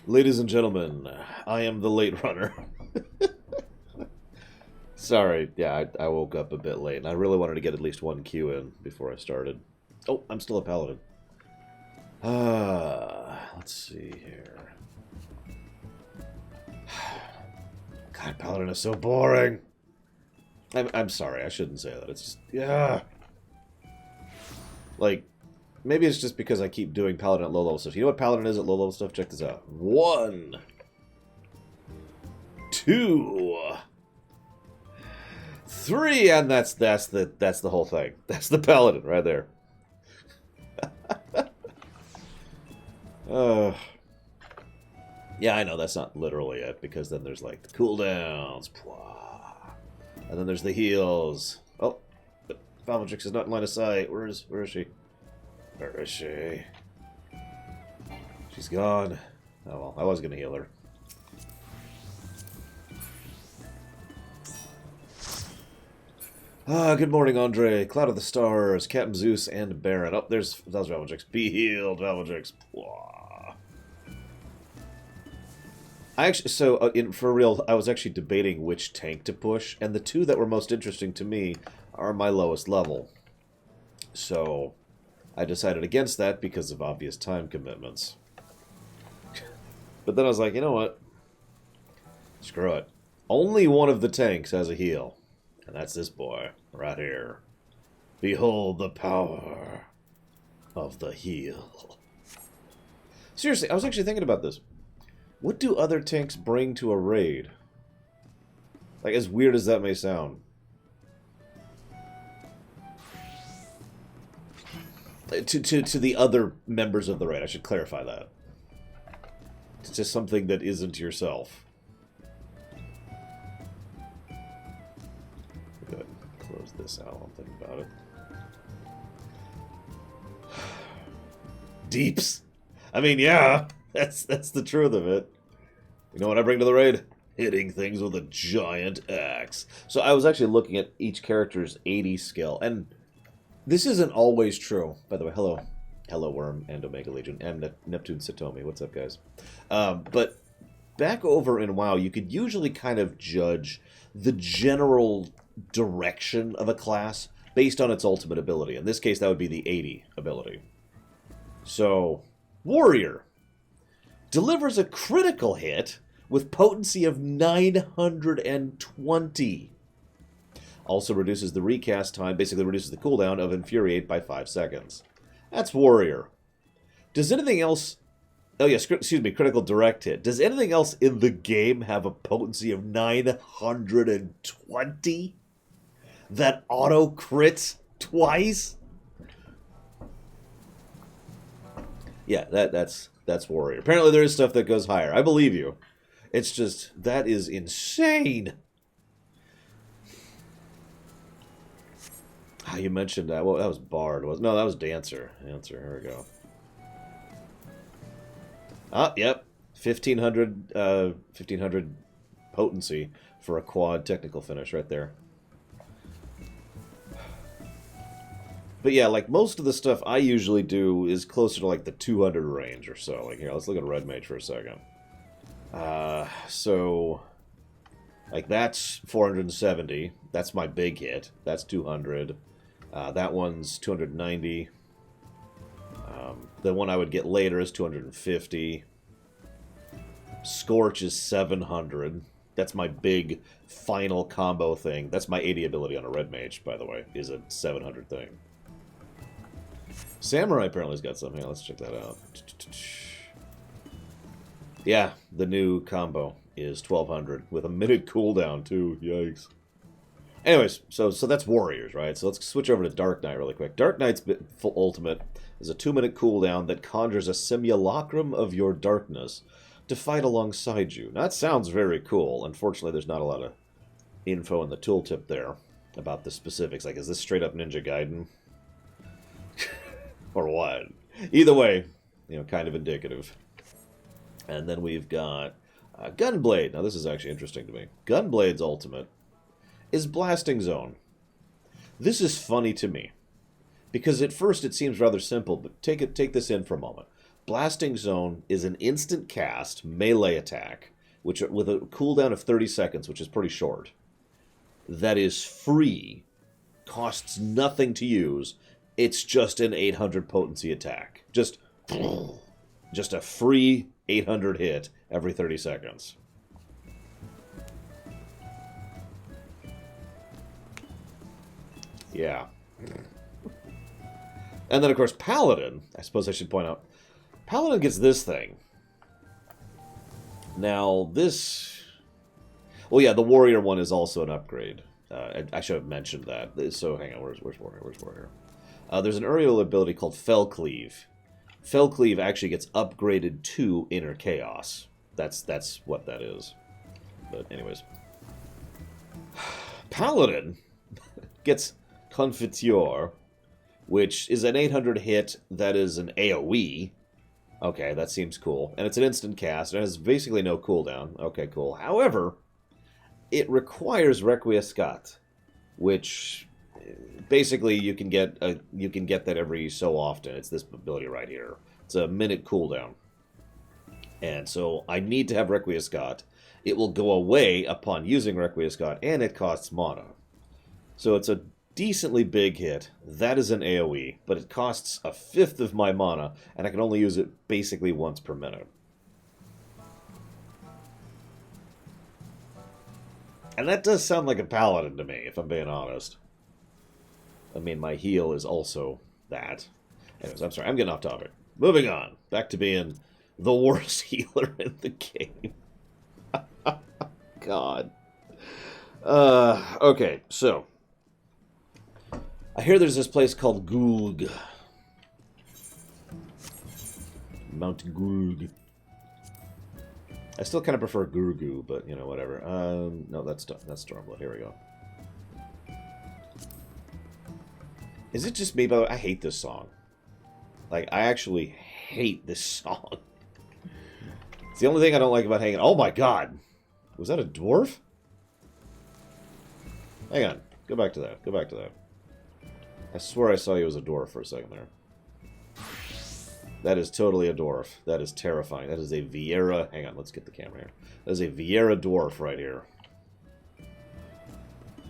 Ladies and gentlemen, I am the late runner. Sorry, yeah, I woke up a bit late, and I really wanted to get at least one queue in before I started. Oh, I'm still a paladin. Let's see here. God, paladin is so boring. I'm sorry, I shouldn't say that. It's just, yeah. Like, maybe it's just because I keep doing paladin at low level stuff. You know what paladin is at low level stuff? Check this out. 1, 2, 3, and that's the whole thing. That's the paladin right there. Yeah, I know that's not literally it, because then there's like the cooldowns, and then there's the heals. Oh, but Valmatrix is not in line of sight. Where is she? Where is she? She's gone. Oh well, I was gonna heal her. Good morning, Andre. Cloud of the Stars, Captain Zeus, and Baron. Oh, that was Valmatrix. Be healed, Valmatrix. I actually, for real, I was actually debating which tank to push, and the two that were most interesting to me are my lowest level. So, I decided against that because of obvious time commitments. But then I was like, you know what? Screw it. Only one of the tanks has a heal. And that's this boy, right here. Behold the power of the heal. Seriously, I was actually thinking about this. What do other tanks bring to a raid? Like, as weird as that may sound. To the other members of the raid, I should clarify that. It's just something that isn't yourself. Good. Close this out, I'll think about it. Deeps! I mean, yeah! That's the truth of it. You know what I bring to the raid? Hitting things with a giant axe. So I was actually looking at each character's 80 skill, and this isn't always true. By the way, hello Worm and Omega Legion and Neptune Satomi. What's up, guys? But back over in WoW, you could usually kind of judge the general direction of a class based on its ultimate ability. In this case, that would be the 80 ability. So, Warrior delivers a critical hit with potency of 920. Also reduces the recast time, basically reduces the cooldown of Infuriate by 5 seconds. That's Warrior. Does anything else... Oh yes, excuse me, critical direct hit. Does anything else in the game have a potency of 920? That auto crits twice? Yeah, that's Warrior. Apparently there is stuff that goes higher. I believe you. It's just, that is insane. You mentioned that. Well, that was Bard. No, that was Dancer. Here we go. Yep. 1500 potency for a quad technical finish right there. But yeah, like most of the stuff I usually do is closer to like the 200 range or so. Like here, let's look at Red Mage for a second. So like that's 470. That's my big hit. That's 200. That one's 290. The one I would get later is 250. Scorch is 700. That's my big final combo thing. That's my 80 ability on a Red Mage, by the way, is a 700 thing. Samurai apparently has got something. Let's check that out. Yeah, the new combo is 1200 with a minute cooldown too. Yikes. Anyways, so that's Warriors, right? So let's switch over to Dark Knight really quick. Dark Knight's full ultimate is a 2-minute cooldown that conjures a simulacrum of your darkness to fight alongside you. Now, that sounds very cool. Unfortunately, there's not a lot of info in the tooltip there about the specifics. Like, is this straight up Ninja Gaiden? Or what? Either way, you know, kind of indicative. And then we've got Gunblade. Now, this is actually interesting to me. Gunblade's ultimate is Blasting Zone. This is funny to me, because at first it seems rather simple, but take this in for a moment. Blasting Zone is an instant cast melee attack, which with a cooldown of 30 seconds, which is pretty short. That is free, costs nothing to use. It's just an 800 potency attack. Just a free 800 hit every 30 seconds. Yeah. And then, of course, Paladin, I suppose I should point out, Paladin gets this thing. Now, this... Well, yeah, the Warrior one is also an upgrade. I should have mentioned that. So, hang on, where's Warrior? Where's Warrior? There's an aerial ability called Fell Cleave. Fell Cleave actually gets upgraded to Inner Chaos. That's what that is. But anyways. Paladin gets Confiture, which is an 800 hit that is an AoE. Okay, that seems cool. And it's an instant cast, and it has basically no cooldown. Okay, cool. However, it requires Requiescat, which basically you can get that every so often. It's this ability right here. It's a minute cooldown. And so I need to have Requiescat. It will go away upon using Requiescat, and it costs mana. So it's a decently big hit. That is an AoE, but it costs a fifth of my mana, and I can only use it basically once per minute. And that does sound like a paladin to me, if I'm being honest. I mean, my heal is also that. Anyways, I'm sorry, I'm getting off topic. Moving on. Back to being the worst healer in the game. God. Okay, so... I hear there's this place called Gulg. Mount Gulg. I still kind of prefer Gurgu, but, you know, whatever. No, that's Stormblood. Here we go. Is it just me, by the way? I hate this song. Like, I actually hate this song. It's the only thing I don't like about hanging... Oh my god! Was that a dwarf? Hang on. Go back to that. Go back to that. I swear I saw you as a dwarf for a second there. That is totally a dwarf. That is terrifying. That is a Vieira... Hang on, let's get the camera here. That is a Vieira dwarf right here.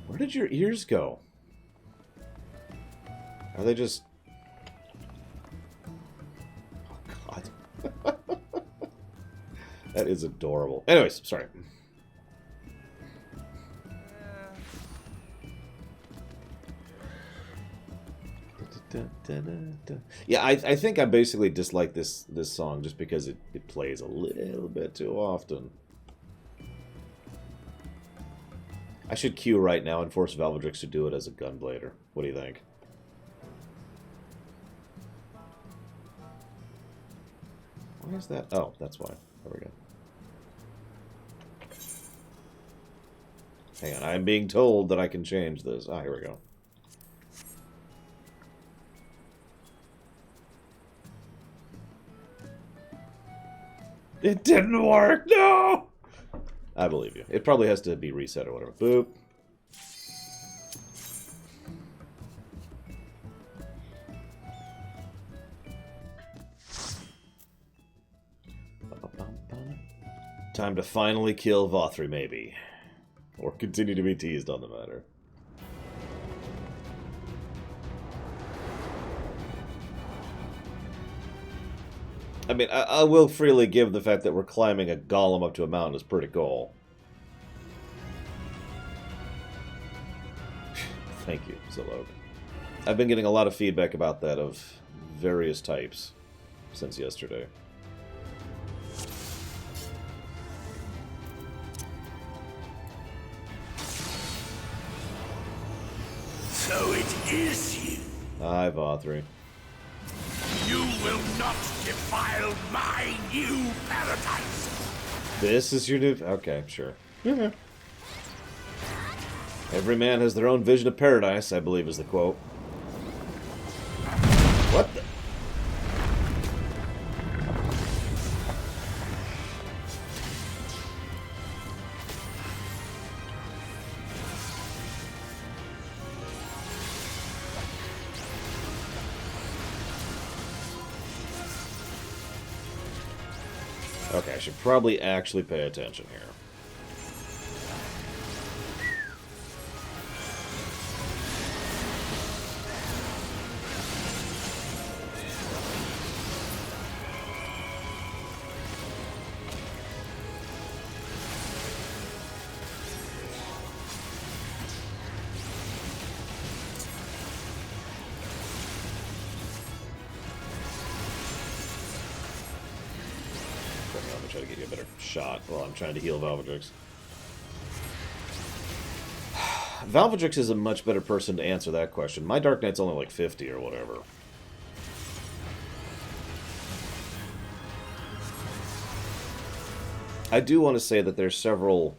Where did your ears go? Are they just... Oh, God. That is adorable. Anyways, sorry. Yeah, I think I basically dislike this song just because it plays a little bit too often. I should queue right now and force Valvedrix to do it as a Gunblader. What do you think? Why is that? Oh, that's why. There we go. Hang on, I'm being told that I can change this. Ah, here we go. It didn't work! No! I believe you. It probably has to be reset or whatever. Boop. Time to finally kill Vothri, maybe. Or continue to be teased on the matter. I mean, I will freely give the fact that we're climbing a golem up to a mountain is pretty cool. Thank you, Zilog. I've been getting a lot of feedback about that of various types since yesterday. So it is you. Hi, Vothri. You will not defile my new paradise. This is your new... Okay, sure. Every man has their own vision of paradise, I believe is the quote. What the... Okay, I should probably actually pay attention here. Try to get you a better shot while I'm trying to heal Valvedrix. Valvedrix is a much better person to answer that question. My Dark Knight's only like 50 or whatever. I do want to say that there's several...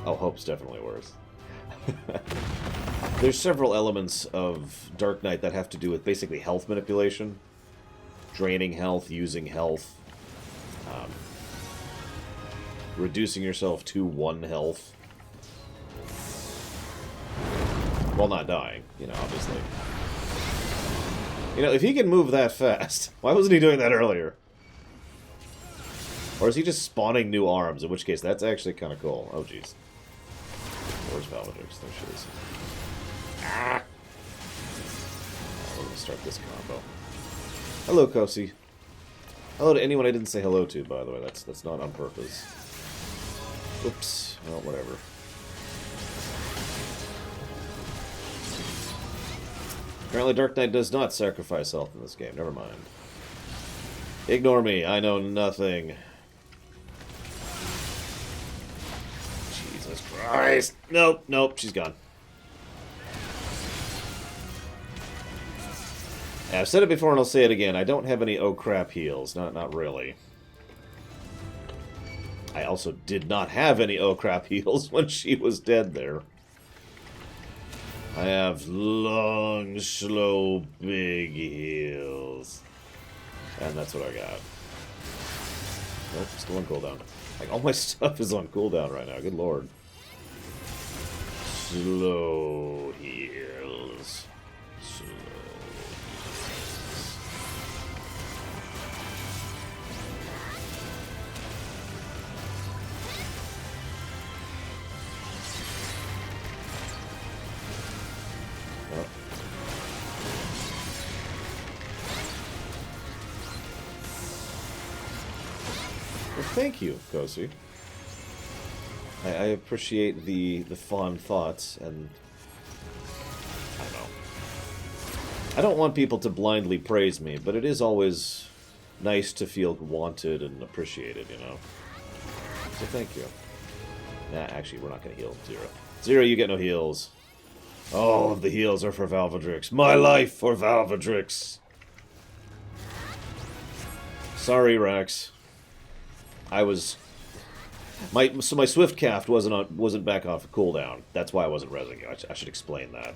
Oh, Hope's definitely worse. There's several elements of Dark Knight that have to do with basically health manipulation. Draining health, using health. Reducing yourself to 1 health. While not dying, you know, obviously. You know, if he can move that fast, why wasn't he doing that earlier? Or is he just spawning new arms, in which case that's actually kind of cool. Oh, jeez. Where's Valvedrix? There she is. Ah! We're going to start this combo. Hello, Kosi. Hello to anyone I didn't say hello to, by the way. That's not on purpose. Oops. Well, whatever. Apparently Dark Knight does not sacrifice health in this game. Never mind. Ignore me. I know nothing. Jesus Christ. Nope, nope. She's gone. I've said it before and I'll say it again. I don't have any oh crap heals. Not really. I also did not have any oh crap heals when she was dead there. I have long, slow, big heals. And that's what I got. Nope, still on cooldown. Like, all my stuff is on cooldown right now. Good lord. Slow heals. Slow. Thank you, Kosi. I appreciate the fond thoughts, and I don't know. I don't want people to blindly praise me, but it is always nice to feel wanted and appreciated, you know? So thank you. Nah, actually, we're not going to heal Zero. Zero, you get no heals. All of the heals are for Valvedrix. My life for Valvedrix! Sorry, Rax. I was... my Swift Cast wasn't back off of cooldown. That's why I wasn't resing you. I should explain that.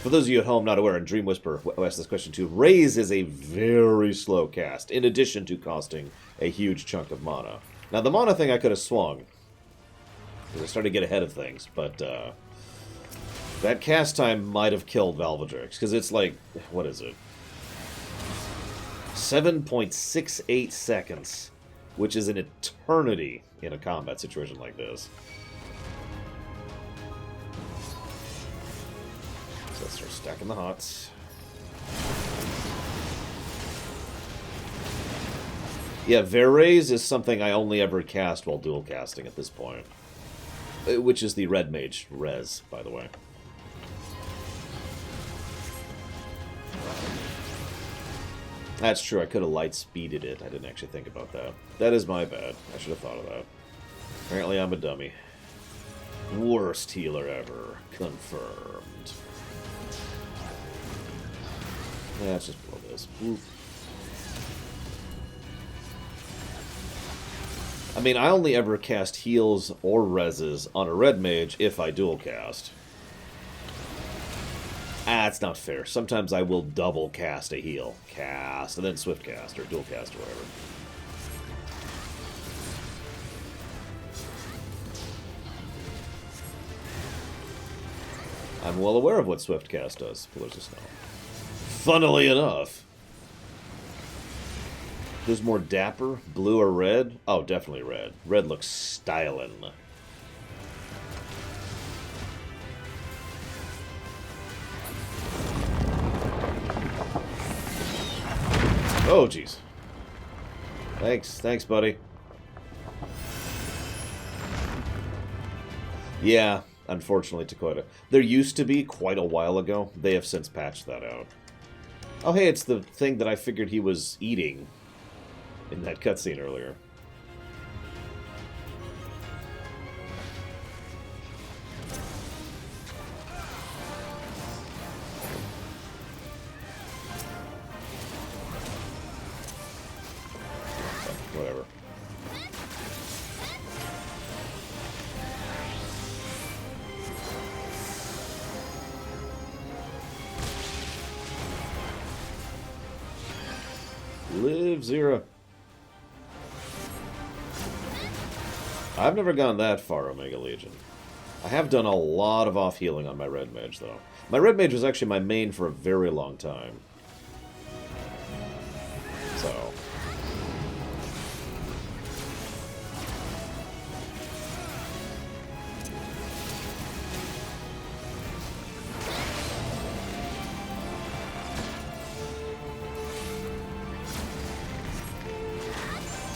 For those of you at home not aware, and Dream Whisper who asked this question too, Raise is a very slow cast, in addition to costing a huge chunk of mana. Now, the mana thing I could have swung, because I started to get ahead of things, but that cast time might have killed Valvedrix, because it's like, what is it? 7.68 seconds, which is an eternity in a combat situation like this. So let's start stacking the hots. Yeah, Verraise is something I only ever cast while dual casting at this point. Which is the Red Mage Res, by the way. That's true, I could have light-speeded it. I didn't actually think about that. That is my bad. I should have thought of that. Apparently I'm a dummy. Worst healer ever. Confirmed. Yeah, let's just blow this. Oop. I mean, I only ever cast heals or reses on a red mage if I dual cast. That's not fair. Sometimes I will double cast a heal. Cast, and then swift cast, or dual cast, or whatever. I'm well aware of what swift cast does, Pillars of Snow. Funnily enough. Who's more dapper, blue or red? Oh, definitely red. Red looks stylin'. Oh, jeez. Thanks, buddy. Yeah, unfortunately, Dakota. There used to be quite a while ago. They have since patched that out. Oh, hey, it's the thing that I figured he was eating in that cutscene earlier. Whatever. Live Zero. I've never gone that far, Omega Legion. I have done a lot of off-healing on my Red Mage, though. My Red Mage was actually my main for a very long time. So...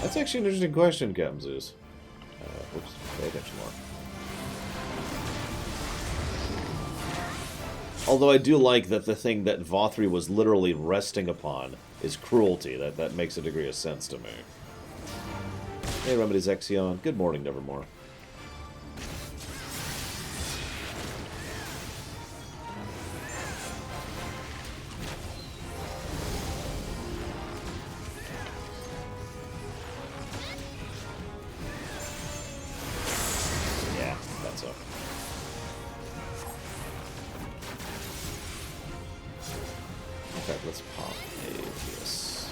That's actually an interesting question, Captain Zeus. Whoops, pay attention more. Although I do like that the thing that Vothri was literally resting upon is cruelty. That makes a degree of sense to me. Hey, Remedies Exion. Good morning, Nevermore. Yeah, that's up. In fact, let's pop this.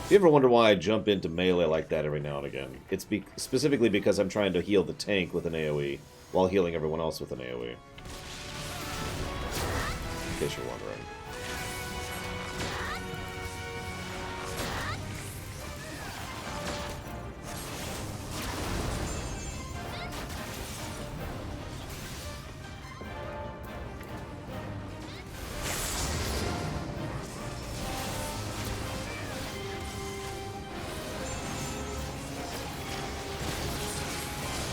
If you ever wonder why I jump into melee like that every now and again, it's specifically because I'm trying to heal the tank with an AoE while healing everyone else with an AoE. In case you're wondering.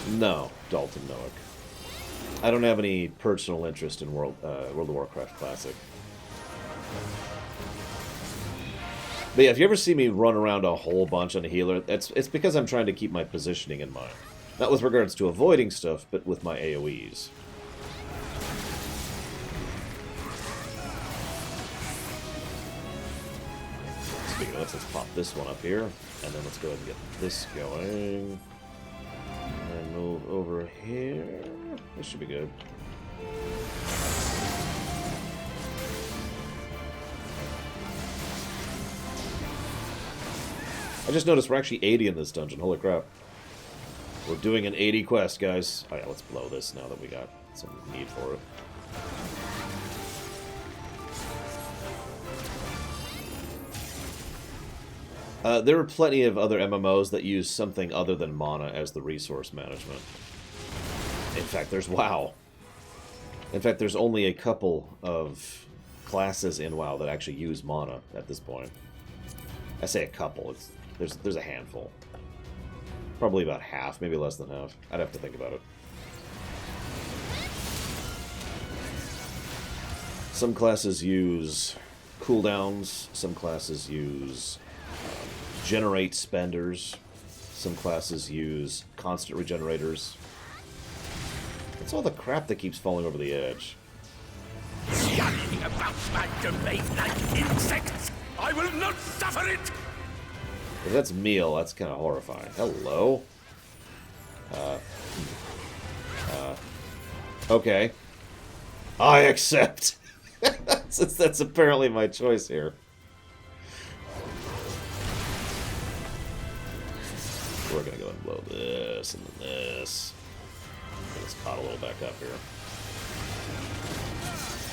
No, Dalton Noack. I don't have any personal interest in World of Warcraft Classic. But yeah, if you ever see me run around a whole bunch on a healer, it's because I'm trying to keep my positioning in mind. Not with regards to avoiding stuff, but with my AoEs. Speaking of, let's pop this one up here, and then let's go ahead and get this going. And move over here. This should be good. I just noticed we're actually 80 in this dungeon. Holy crap. We're doing an 80 quest, guys. Oh yeah, let's blow this now that we got some need for it. There are plenty of other MMOs that use something other than mana as the resource management. In fact, there's WoW. In fact, there's only a couple of classes in WoW that actually use mana at this point. I say a couple. There's a handful. Probably about half, maybe less than half. I'd have to think about it. Some classes use cooldowns. Some classes use generate spenders. Some classes use constant regenerators. It's all the crap that keeps falling over the edge. Scurrying about my domain like insects! I will not suffer it! If that's meal, that's kind of horrifying. Hello? Okay. I accept! Since that's apparently my choice here. We're gonna go and blow this and then this. Get this caught a little back up here.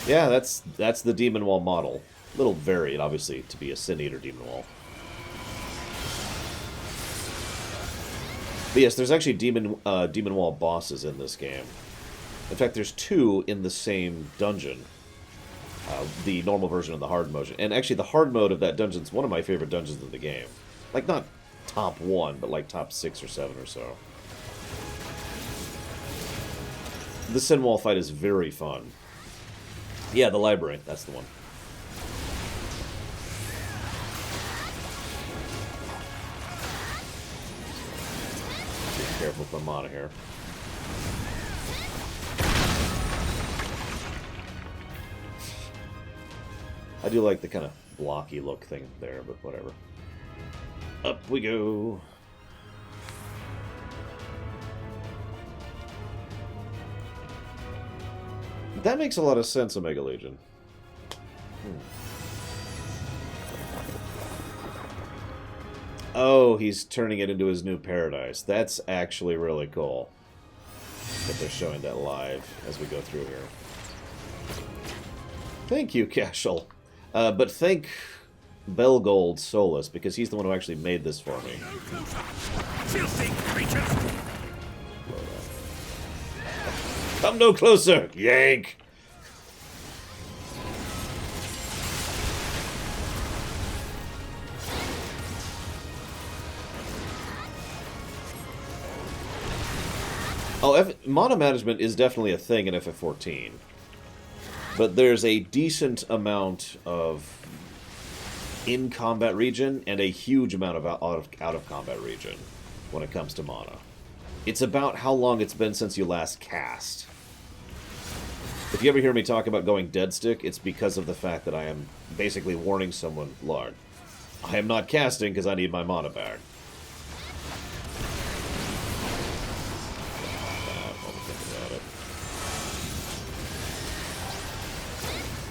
Yeah, that's the Demon Wall model. A little varied, obviously, to be a Sin Eater Demon Wall. But yes, there's actually Demon Wall bosses in this game. In fact, there's 2 in the same dungeon. The normal version and the hard mode. And actually, the hard mode of that dungeon is one of my favorite dungeons in the game. Like, not top 1, but like top 6 or 7 or so. The Sin Wall fight is very fun. Yeah, the library. That's the one. Be careful with my mana here. I do like the kind of blocky look thing there, but whatever. Up we go. That makes a lot of sense, Omega Legion. Oh, he's turning it into his new paradise. That's actually really cool that they're showing that live as we go through here. Thank you, Cashel. But thank Belgold Solus, because he's the one who actually made this for me. Filthy creatures! Come no closer, yank! Oh, mana management is definitely a thing in FF14. But there's a decent amount of in-combat regen and a huge amount of out-of-combat regen when it comes to mana. It's about how long it's been since you last cast. If you ever hear me talk about going dead stick, it's because of the fact that I am basically warning someone, Lord, I am not casting because I need my mana back.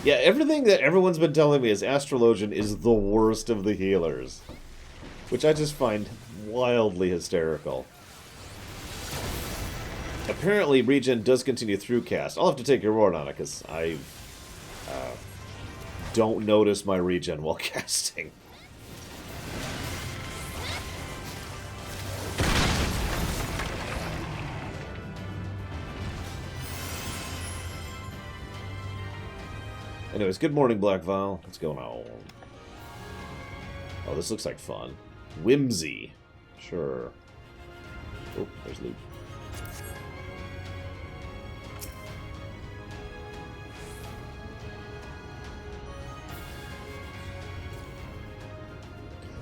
Yeah, everything that everyone's been telling me is Astrologian is the worst of the healers. Which I just find wildly hysterical. Apparently, regen does continue through cast. I'll have to take your word on it, because I don't notice my regen while casting. Anyways, good morning, Black Vial. What's going on? Oh, this looks like fun. Whimsy. Sure. Oh, there's loot.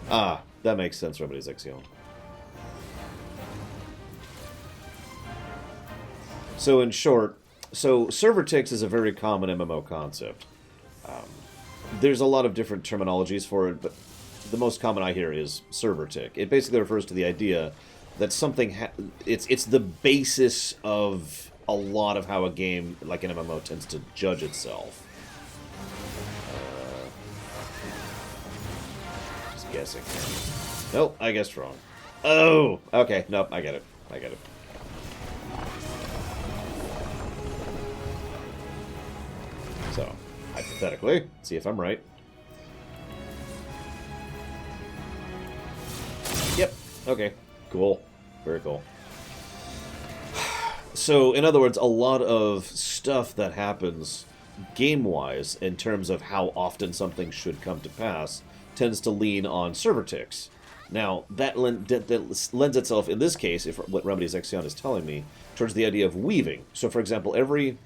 Ah, that makes sense, Remedy's Exion. So, in short, server ticks is a very common MMO concept. There's a lot of different terminologies for it, but the most common I hear is server tick. It basically refers to the idea that something it's the basis of a lot of how a game, like an MMO, tends to judge itself. Just guessing. Nope, I guessed wrong. Oh, okay. Nope, I get it. I get it. So, hypothetically, see if I'm right. Yep. Okay. Cool. Very cool. So, in other words, a lot of stuff that happens game-wise, in terms of how often something should come to pass, tends to lean on server ticks. Now, that lends itself, in this case, if what Remedy's Exion is telling me, towards the idea of weaving. So, for example, every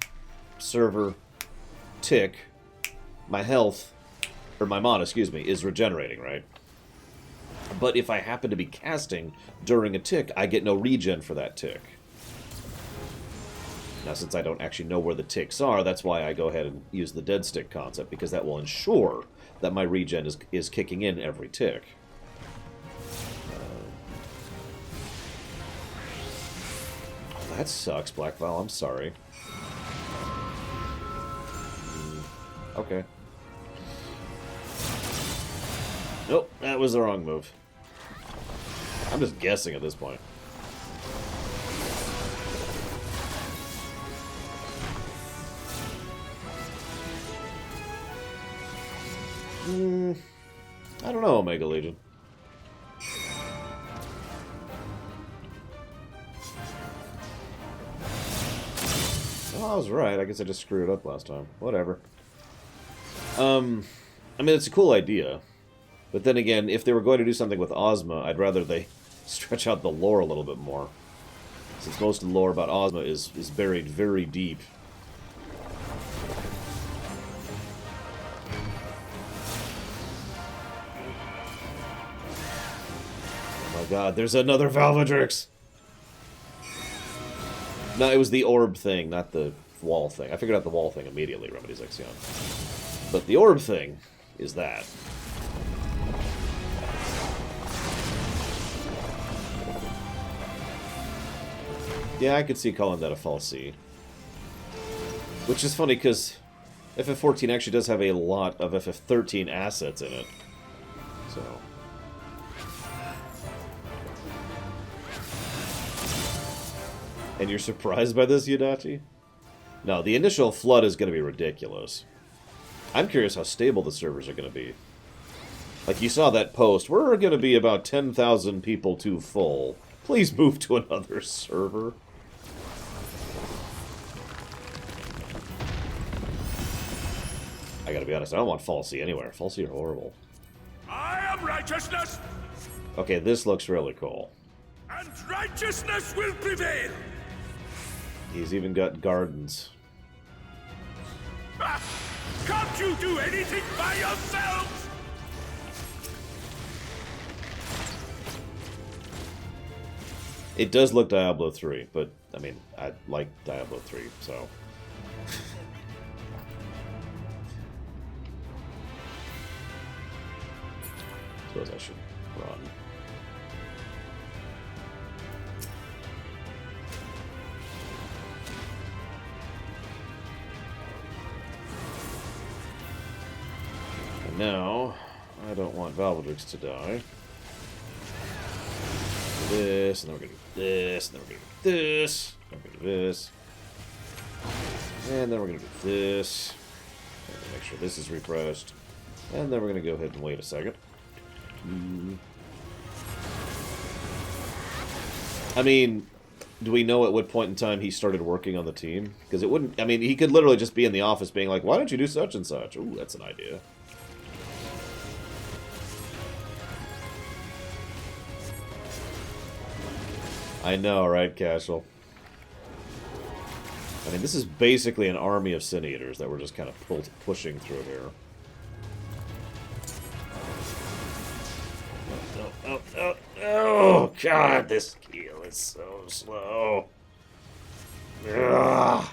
server tick, my health, or my mana, excuse me, is regenerating, right? But if I happen to be casting during a tick, I get no regen for that tick. Now, since I don't actually know where the ticks are, that's why I go ahead and use the dead stick concept, because that will ensure that my regen is kicking in every tick. Oh, that sucks, Black Vial. I'm sorry. Okay. Nope, that was the wrong move. I'm just guessing at this point. I don't know, Omega Legion. Oh, I was right. I guess I just screwed it up last time. Whatever. I mean, it's a cool idea. But then again, if they were going to do something with Ozma, I'd rather they stretch out the lore a little bit more. Since most of the lore about Ozma is buried very deep. Oh my god, there's another Valvadrix! No, it was the orb thing, not the wall thing. I figured out the wall thing immediately, Remedies Ixion. But the orb thing is that. Yeah, I could see calling that a fal'Cie. Which is funny, because FF14 actually does have a lot of FF13 assets in it. So... And you're surprised by this, Yudachi? No, the initial flood is going to be ridiculous. I'm curious how stable the servers are going to be. Like, you saw that post, we're going to be about 10,000 people too full. Please move to another server. I gotta be honest, I don't want fal'Cie anywhere. fal'Cie are horrible. I am righteousness! Okay, this looks really cool. And righteousness will prevail! He's even got gardens. Ah, can't you do anything by yourselves? It does look Diablo 3, but, I mean, I like Diablo 3, so... Suppose I should run. And now, I don't want Valvadrix to die. This, and then we're gonna do this, and then we're gonna do this, and we're gonna do this. And then we're gonna do this. And make sure this is refreshed. And then we're gonna go ahead and wait a second. I mean, do we know at what point in time he started working on the team? Because it wouldn't... I mean, he could literally just be in the office being like, why don't you do such and such? Ooh, that's an idea. I know, right, Cashel? I mean, this is basically an army of Sin Eaters that we're just kind of pushing through here. Oh, God, this heal is so slow. Ugh.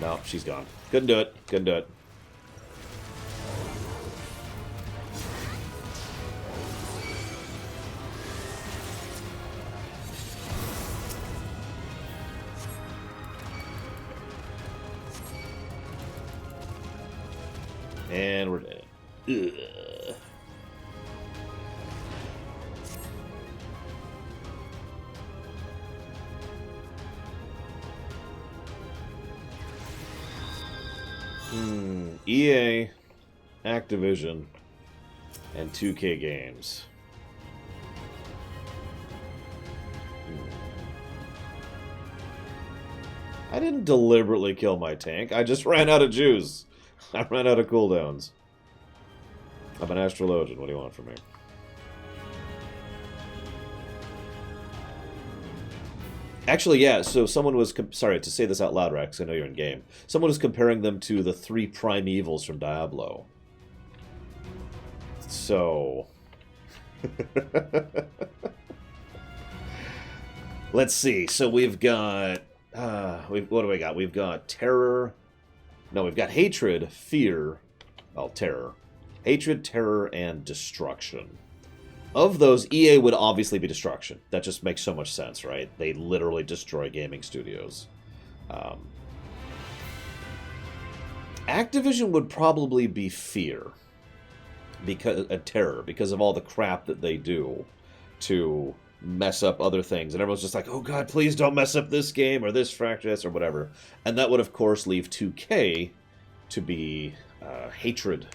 No, she's gone. Couldn't do it. Couldn't do it. And we're dead. Ugh. EA, Activision, and 2K Games. I didn't deliberately kill my tank. I just ran out of juice. I ran out of cooldowns. I'm an astrologian. What do you want from me? Actually, yeah, so someone was... Sorry, to say this out loud, Rex, I know you're in game. Someone was comparing them to the 3 primevals from Diablo. So... Let's see. So we've got... what do we got? We've got terror... No, we've got hatred, fear... Well, terror. Hatred, terror, and destruction. Of those, EA would obviously be destruction. That just makes so much sense, right? They literally destroy gaming studios. Activision would probably be fear. Terror, because of all the crap that they do to mess up other things. And everyone's just like, oh god, please don't mess up this game or this fractus or whatever. And that would, of course, leave 2K to be hatred.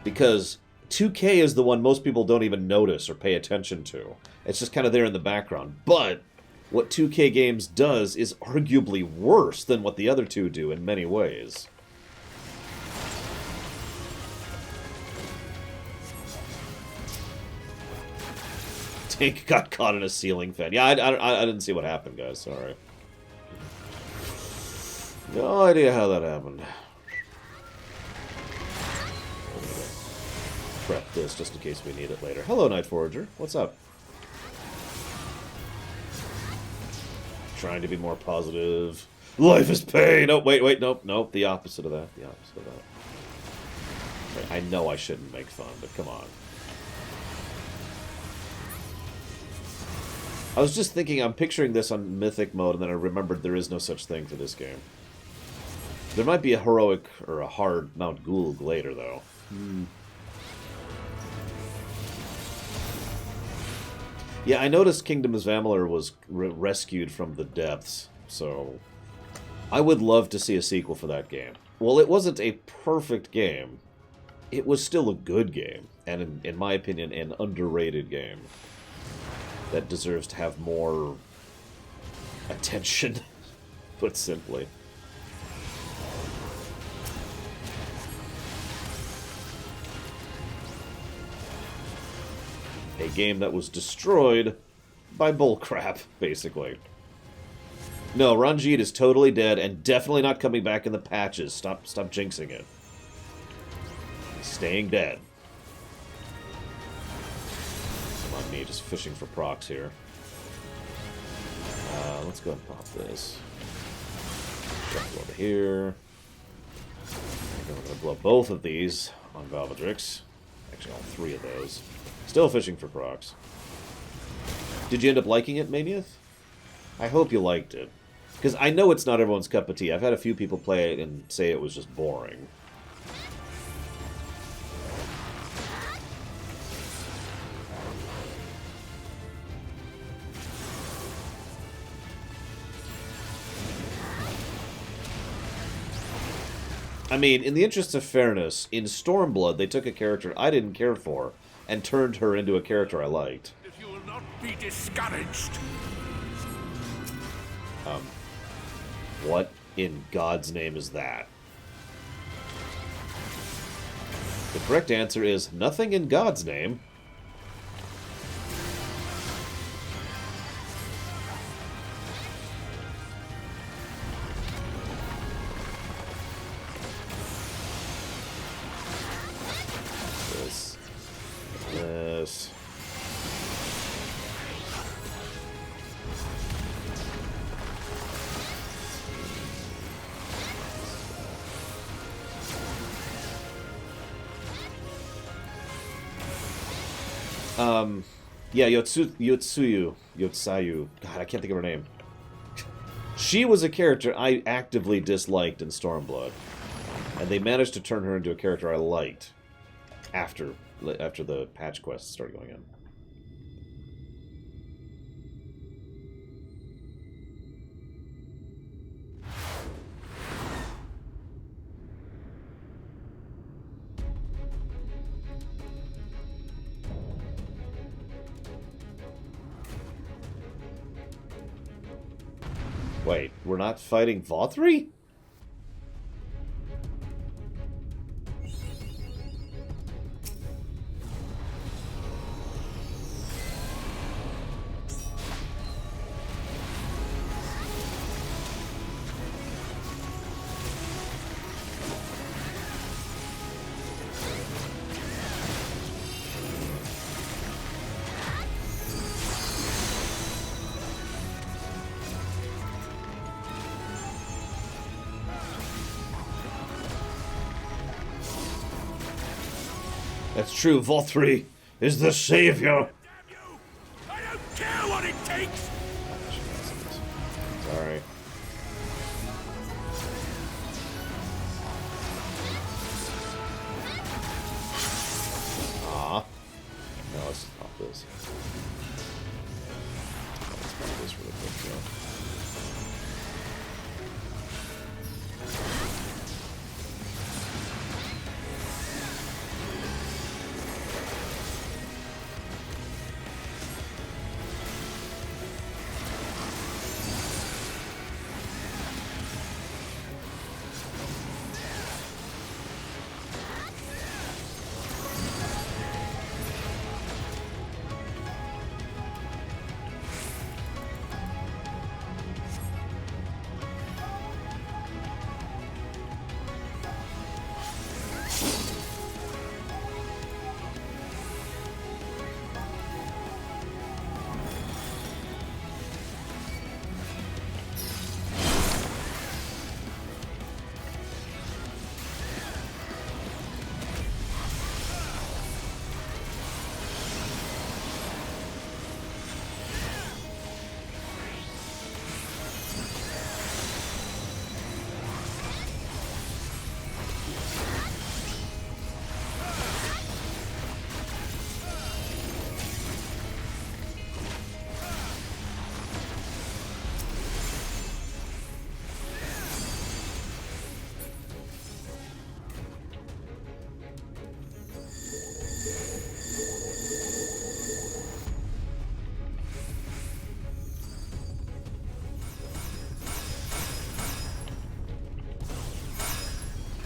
Because 2K is the one most people don't even notice or pay attention to. It's just kind of there in the background. But what 2K Games does is arguably worse than what the other two do in many ways. Tank got caught in a ceiling fan. Yeah, I didn't see what happened, guys. Sorry. No idea how that happened. Prep this just in case we need it later. Hello, Night Forager. What's up? Trying to be more positive. Life is pain! Oh, wait, nope. The opposite of that. The opposite of that. Okay, I know I shouldn't make fun, but come on. I was just thinking, I'm picturing this on Mythic mode, and then I remembered there is no such thing to this game. There might be a heroic or a hard Mount Gulg later, though. Yeah, I noticed Kingdom of Amalur was rescued from the depths, so I would love to see a sequel for that game. Well, it wasn't a perfect game. It was still a good game, and in my opinion, an underrated game that deserves to have more attention, put simply. A game that was destroyed by bullcrap, basically. No, Ranjit is totally dead and definitely not coming back in the patches. Stop jinxing it. He's staying dead. Come on, me just fishing for procs here. Let's go and pop this. Jump over here. We're going to blow both of these on Valvadrix. Actually, all three of those. Still fishing for procs. Did you end up liking it, Maniath? I hope you liked it. Because I know it's not everyone's cup of tea. I've had a few people play it and say it was just boring. I mean, in the interest of fairness, in Stormblood, they took a character I didn't care for and turned her into a character I liked. If you will not be discouraged. What in God's name is that? The correct answer is nothing in God's name. This. Yeah, Yotsuyu. God, I can't think of her name. She was a character I actively disliked in Stormblood. And they managed to turn her into a character I liked after the patch quests started going in. Wait, we're not fighting Vothri? That's true, Vothri is the savior. Damn you! I don't care what it takes! Sorry. Ah. No, let's pop this.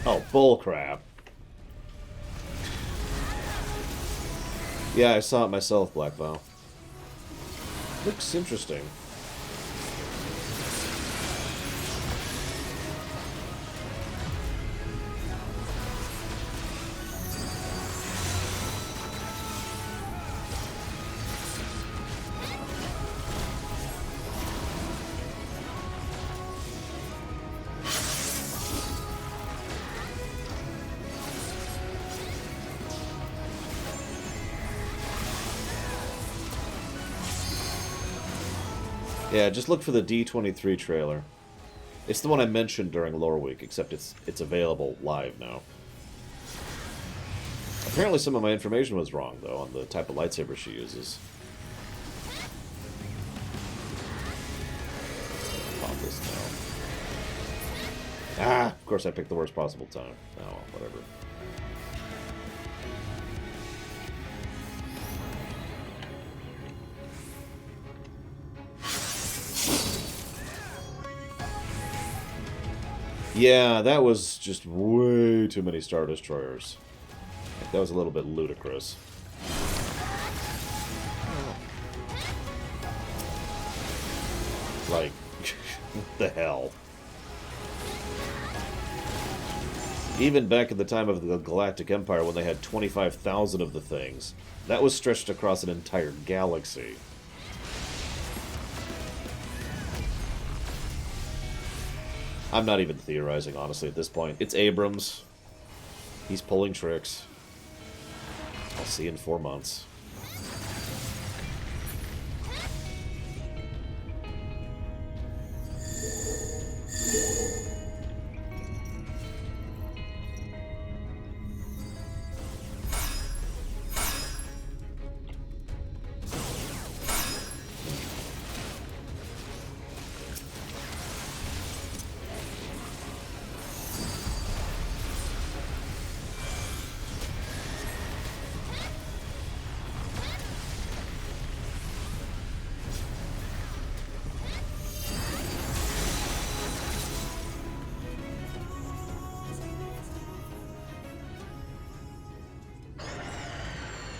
Oh, bullcrap. Yeah, I saw it myself, Black Val. Looks interesting. Yeah, just look for the D23 trailer. It's the one I mentioned during Lore Week, except it's available live now. Apparently some of my information was wrong, though, on the type of lightsaber she uses. Pop this now. Ah, of course I picked the worst possible time. Oh, well, whatever. Yeah, that was just way too many Star Destroyers. That was a little bit ludicrous. Like, what the hell? Even back at the time of the Galactic Empire, when they had 25,000 of the things, that was stretched across an entire galaxy. I'm not even theorizing, honestly, at this point. It's Abrams. He's pulling tricks. I'll see you in 4 months.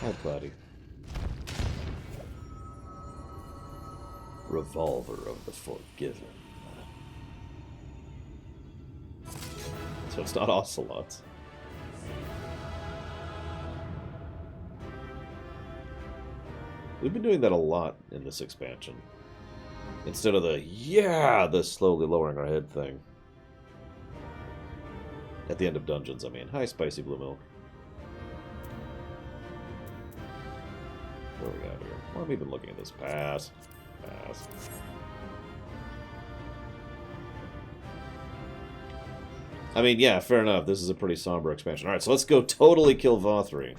Hi, Cloudy. Revolver of the Forgiven. So it's not Ocelots. We've been doing that a lot in this expansion. Instead of the slowly lowering our head thing. At the end of dungeons, I mean. Hi, Spicy Blue Milk. What do we got here? Why have we been looking at this? Pass. Pass. I mean, yeah, fair enough. This is a pretty somber expansion. Alright, so let's go totally kill Vothri.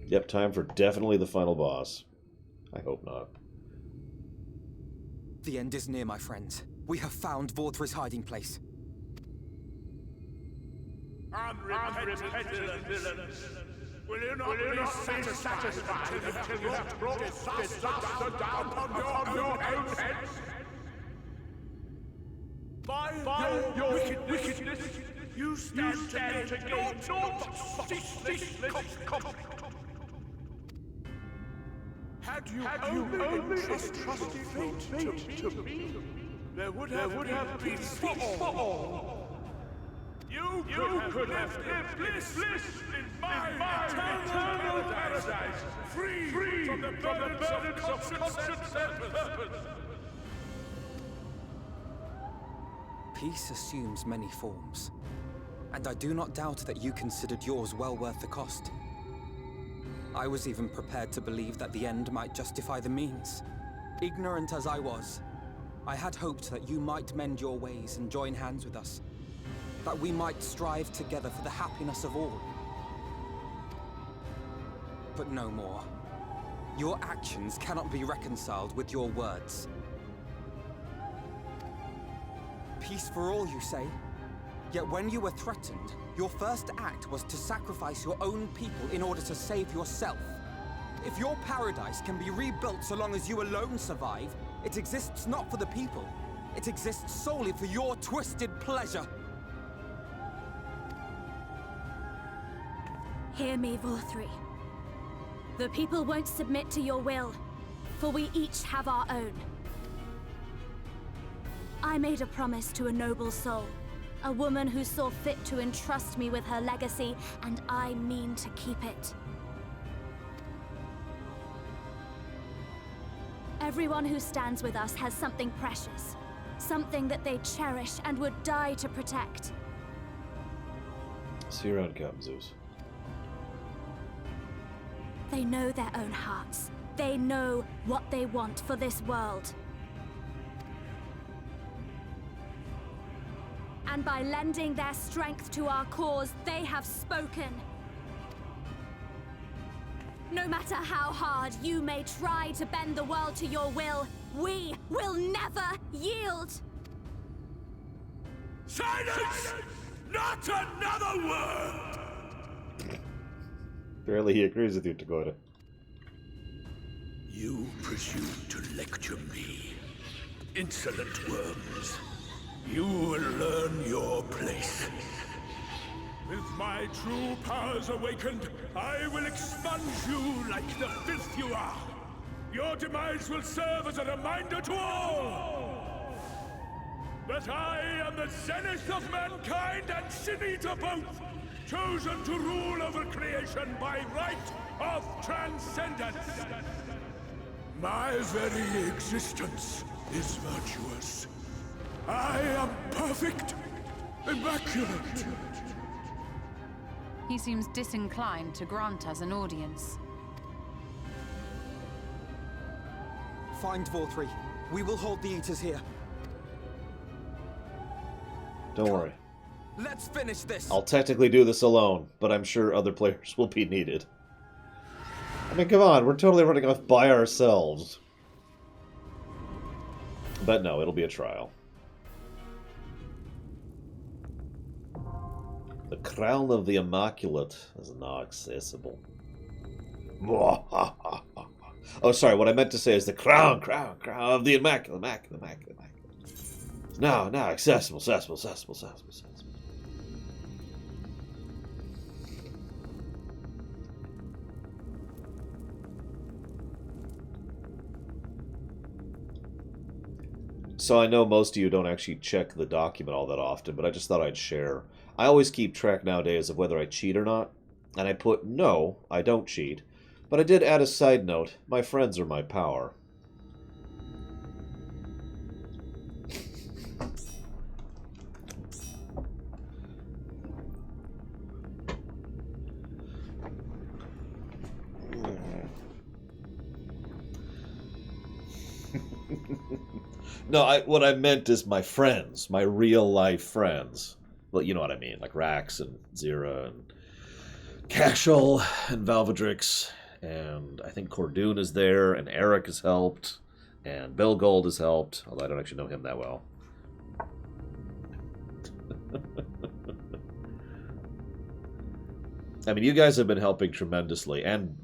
Yep, time for definitely the final boss. I hope not. The end is near, my friends. We have found Vorthri's hiding place. Unrepentant villains! Will you not be satisfied until you have brought disaster down on your own heads? By your wickedness, you stand to gain naught but ceaseless conflict. Had you only entrusted fate to me, there would have been peace for all. You could have lived bliss in my eternal paradise, free from the burdens of conscience and purpose. Peace assumes many forms, and I do not doubt that you considered yours well worth the cost. I was even prepared to believe that the end might justify the means. Ignorant as I was, I had hoped that you might mend your ways and join hands with us. That we might strive together for the happiness of all. But no more. Your actions cannot be reconciled with your words. Peace for all, you say? Yet when you were threatened, your first act was to sacrifice your own people in order to save yourself. If your paradise can be rebuilt so long as you alone survive, it exists not for the people. It exists solely for your twisted pleasure. Hear me, Vorthri. The people won't submit to your will, for we each have our own. I made a promise to a noble soul, a woman who saw fit to entrust me with her legacy, and I mean to keep it. Everyone who stands with us has something precious, something that they cherish and would die to protect. See you around, Captain Zeus. They know their own hearts. They know what they want for this world. And by lending their strength to our cause, they have spoken. No matter how hard you may try to bend the world to your will, we will never yield! Silence! Not another word! Apparently he agrees with you, Dakota. You presume to lecture me. Insolent worms. You will learn your place. With my true powers awakened, I will expunge you like the filth you are. Your demise will serve as a reminder to all that I am the zenith of mankind and sin-eater both, chosen to rule over creation by right of transcendence. My very existence is virtuous. I am perfect, immaculate. He seems disinclined to grant us an audience. Find Vorthri. We will hold the Eaters here. Don't worry. Let's finish this! I'll technically do this alone, but I'm sure other players will be needed. I mean, come on, we're totally running off by ourselves. But no, it'll be a trial. The crown of the Immaculate is now accessible. Oh, sorry, what I meant to say is the crown of the Immaculate. Now accessible. So I know most of you don't actually check the document all that often, but I just thought I'd share. I always keep track nowadays of whether I cheat or not, and I put, no, I don't cheat. But I did add a side note, my friends are my power. No, what I meant is my friends, my real-life friends. Well, you know what I mean, like Rax and Zira and Cashel and Valvedrix, and I think Cordoon is there, and Eric has helped, and Bill Gold has helped, although I don't actually know him that well. I mean, you guys have been helping tremendously, and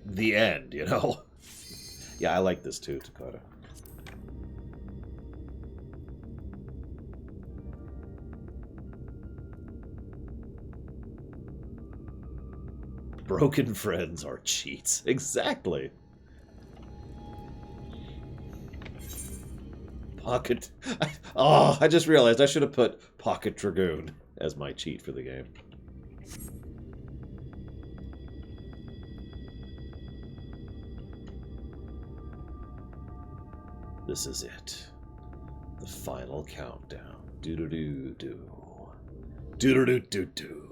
the end, you know? Yeah, I like this too, Dakota. Broken friends are cheats. Exactly. Pocket... I just realized I should have put Pocket Dragoon as my cheat for the game. This is it. The final countdown. Do-do-do-do. Do-do-do-do-do.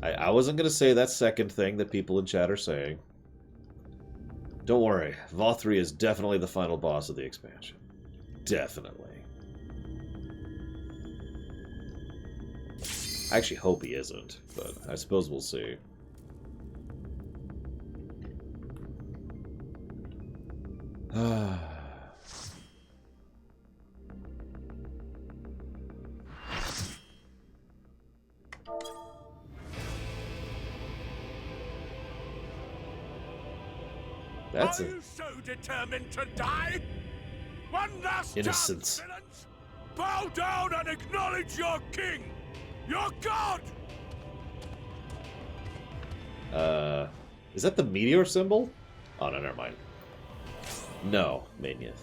I wasn't going to say that second thing that people in chat are saying. Don't worry, Vothri is definitely the final boss of the expansion. Definitely. I actually hope he isn't, but I suppose we'll see. That's Are you so determined to die? One last innocence. chance, villains! Bow down and acknowledge your king! Your god! Is that the meteor symbol? Oh, no, never mind. No, Mania.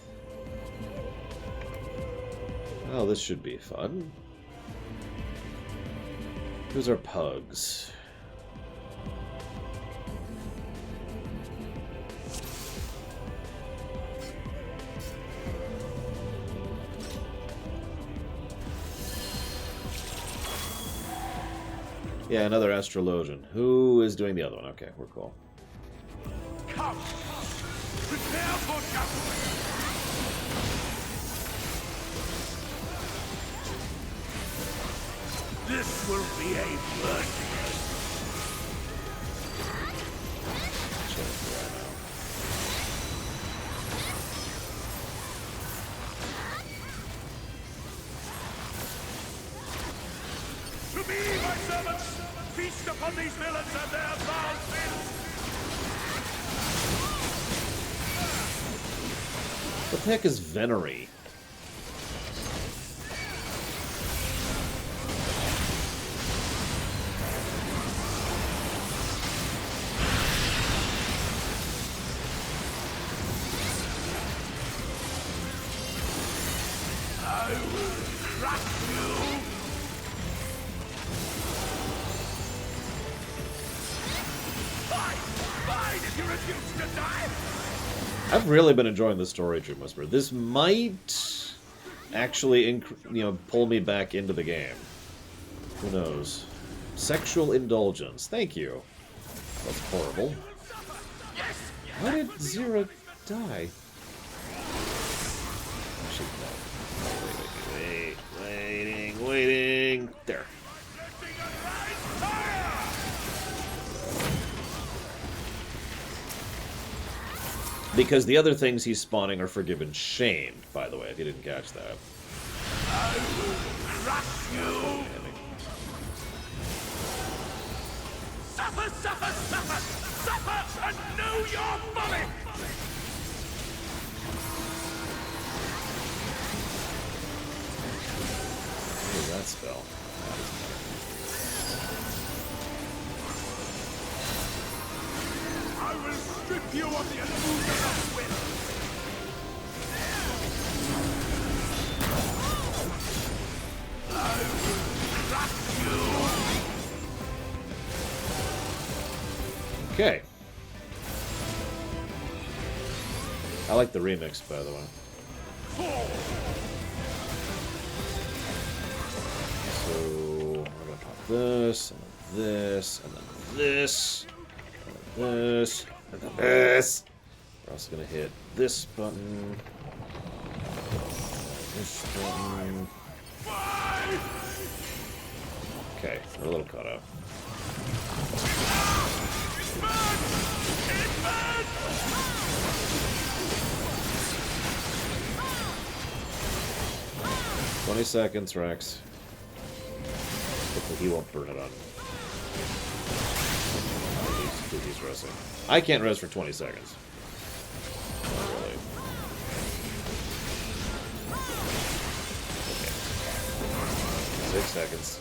Well, this should be fun. Who's our pugs? Yeah, another astrologian. Who is doing the other one? Okay, we're cool. Come! Prepare for judgment! This will be a mercy. To me, my servants! Feast upon these villains and their foul sins! What the heck is Venery? I will crush you! Fine, if you refuse to die! I've really been enjoying the story, Dream Whisperer. This might actually, pull me back into the game. Who knows? Sexual indulgence. Thank you. That's horrible. How did Zira die? Actually, no. Waiting. There. Because the other things he's spawning are forgiven shamed, by the way, if you didn't catch that. I will crush you! Suffer, suffer, suffer! Suffer and know your folly! What is that spell? I will strip you of the illusion of will! I will crush you! Okay. I like the remix, by the way. So, we're gonna pop this, and then this, and then this, and then this, and then this. We're also gonna hit this button, this button. Okay, we're a little caught up. It's bad! It's bad! 20 seconds, Rex. Hopefully he won't burn it on. He's resting. I can't rest for 20 seconds. Not really. Okay. 6 seconds.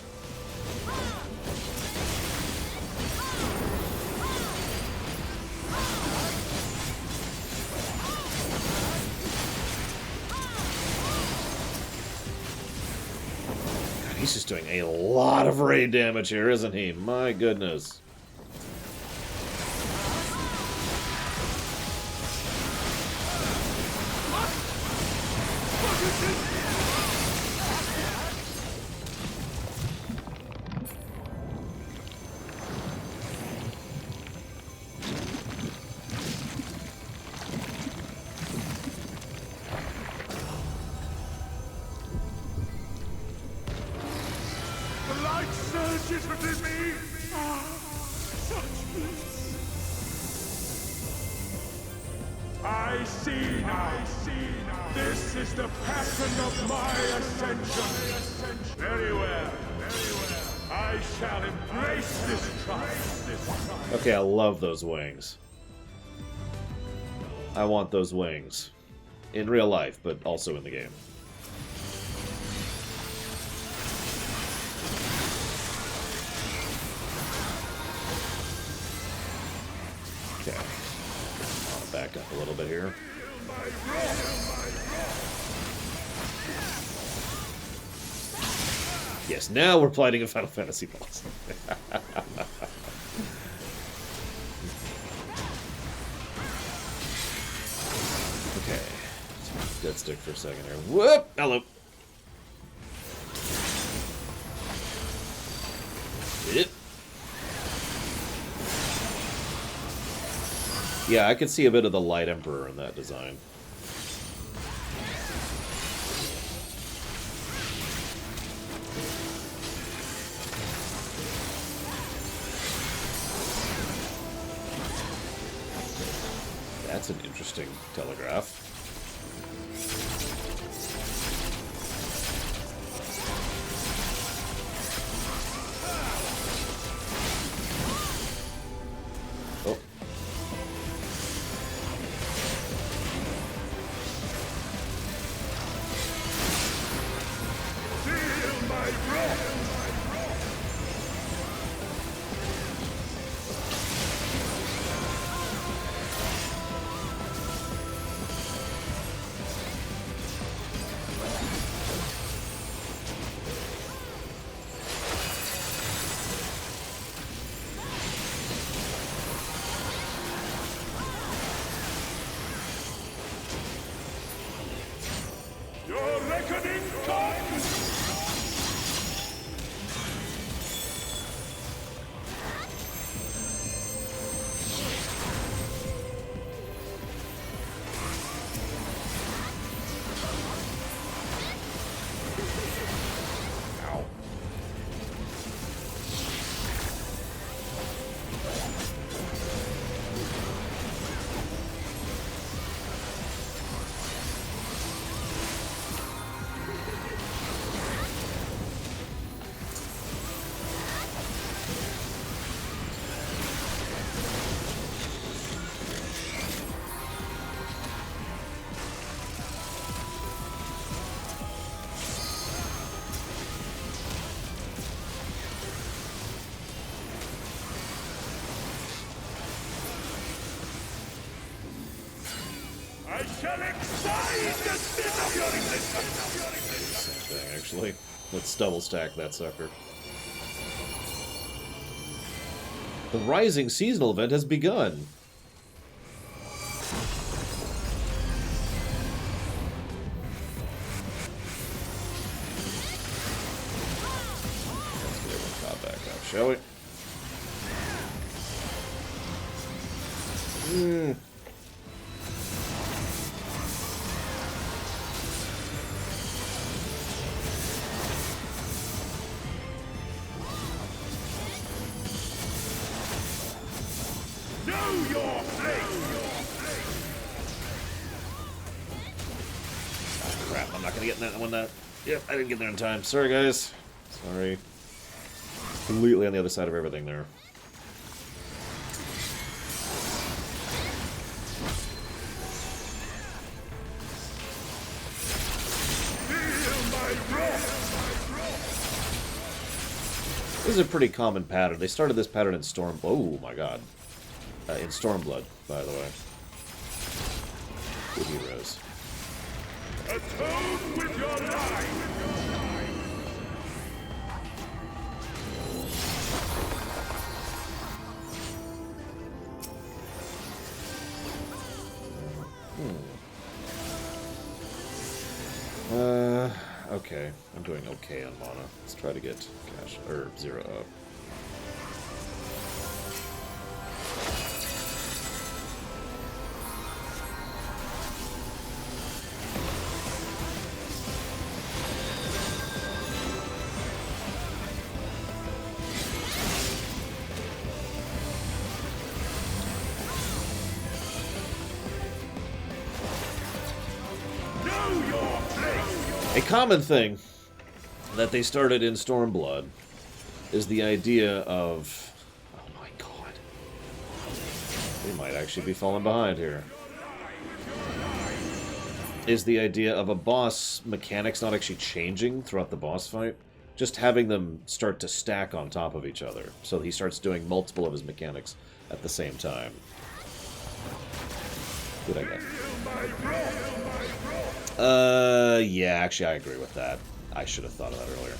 He's just doing a lot of raid damage here, isn't he? My goodness. The light surge comforted me. Such bliss. I see now. This is the passion of my ascension. Very well. I shall embrace this triumph. Okay, I love those wings. I want those wings. In real life, but also in the game. Okay. I'll back up a little bit here. Yes, now we're fighting a Final Fantasy boss. Okay. Dead stick for a second here. Whoop! Hello. It. Yeah, I could see a bit of the Light Emperor in that design. That's an interesting telegraph. Oh. Feel my breath. Your reckoning comes! Ow. I shall excite the sin of your existence! Same thing, actually. Let's double stack that sucker. The Rising seasonal event has begun. Let's get everyone caught back up, shall we? Know your place! Crap, I'm not gonna get in that one. Yep, I didn't get there in time. Sorry, guys. Sorry. Completely on the other side of everything there. Feel my breath! This is a pretty common pattern. They started this pattern in Storm... Oh, my god. In Stormblood, by the way. Good heroes. Atone with your life! Okay. I'm doing okay on mana. Let's try to get cash... or 0 up. A common thing that they started in Stormblood is the idea of... Oh my god. We might actually be falling behind here. Is the idea of a boss mechanics not actually changing throughout the boss fight. Just having them start to stack on top of each other. So he starts doing multiple of his mechanics at the same time. Good, I guess. Yeah, actually, I agree with that. I should have thought of that earlier.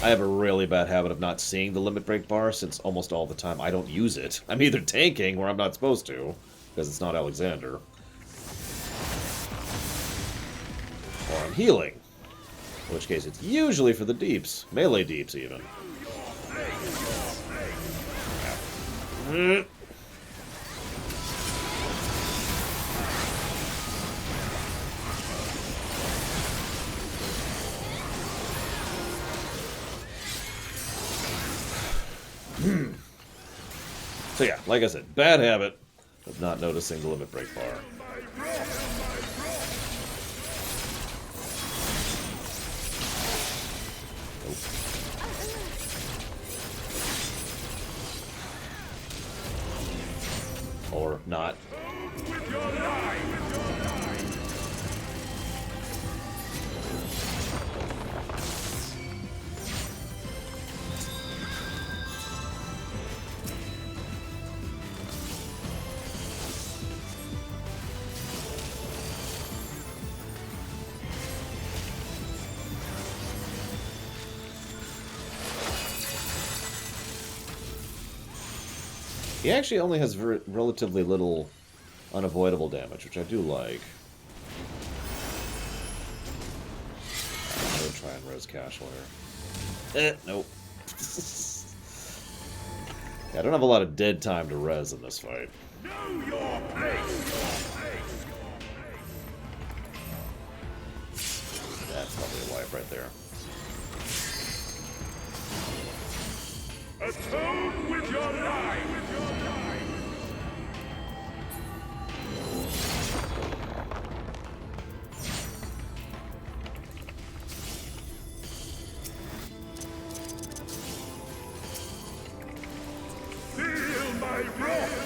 I have a really bad habit of not seeing the limit break bar, since almost all the time I don't use it. I'm either tanking where I'm not supposed to, because it's not Alexander, or I'm healing, in which case it's usually for the deeps. Melee deeps, even. So yeah, like I said, bad habit of not noticing the limit break bar. Or not. He actually only has relatively little unavoidable damage, which I do like. I'm gonna try and res casual here. Nope. Yeah, I don't have a lot of dead time to res in this fight. Know your place. That's probably a wipe right there. Atone with your life. Feel my wrath.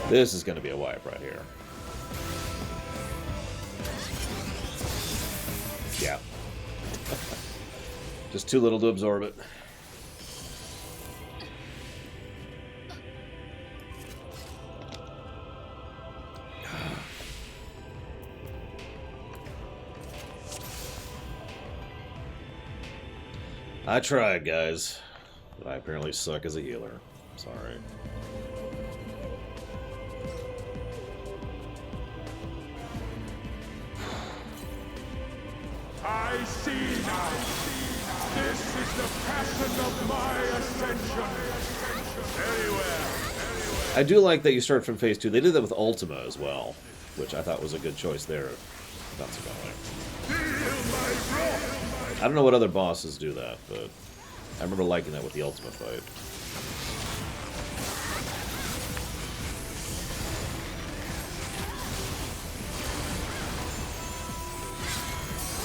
This is going to be a wipe right here. Yeah. Just too little to absorb it. I tried, guys, but I apparently suck as a healer. Sorry. I see now. This is the passion of my ascension. Anywhere. I do like that you start from phase 2. They did that with Ultima as well, which I thought was a good choice there. Consequently. I don't know what other bosses do that, but I remember liking that with the Ultima fight.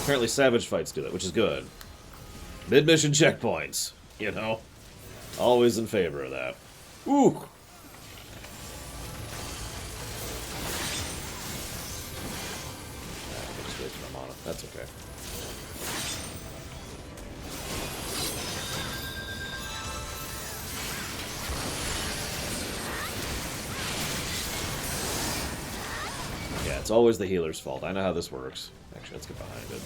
Apparently Savage fights do that, which is good. Mid-mission checkpoints, you know? Always in favor of that. Ooh! I just wasted my mana. That's okay. Yeah, it's always the healer's fault. I know how this works. Actually, let's get behind it.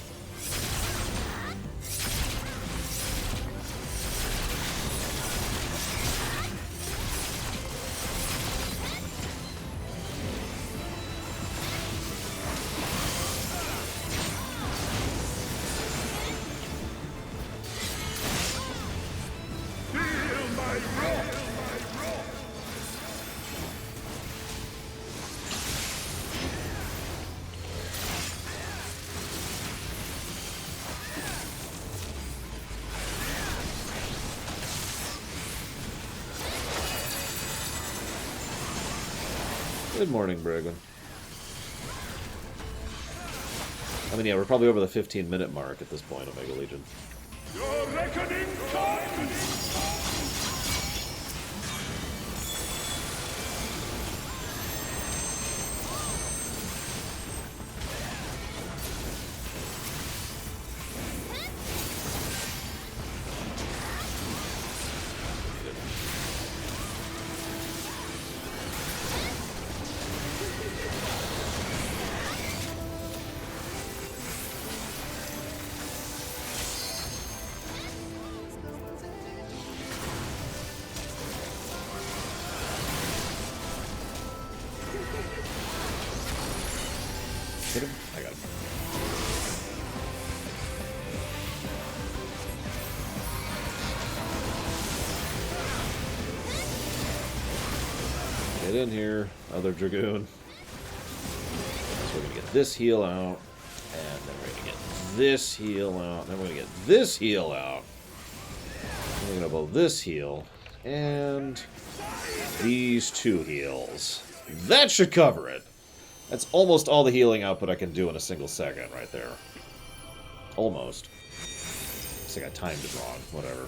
Good morning, Bragan. I mean, yeah, we're probably over the 15-minute mark at this point, Omega Legion. Your reckoning comes! Hit him? I got him. Get in here, other Dragoon. So we're gonna get this heal out, and then we're gonna get this heal out, and then we're gonna get this heal out. And we're gonna blow this heal, and these 2 heals. That should cover it. That's almost all the healing output I can do in a single second right there. Almost. Guess I got timed it wrong. Whatever.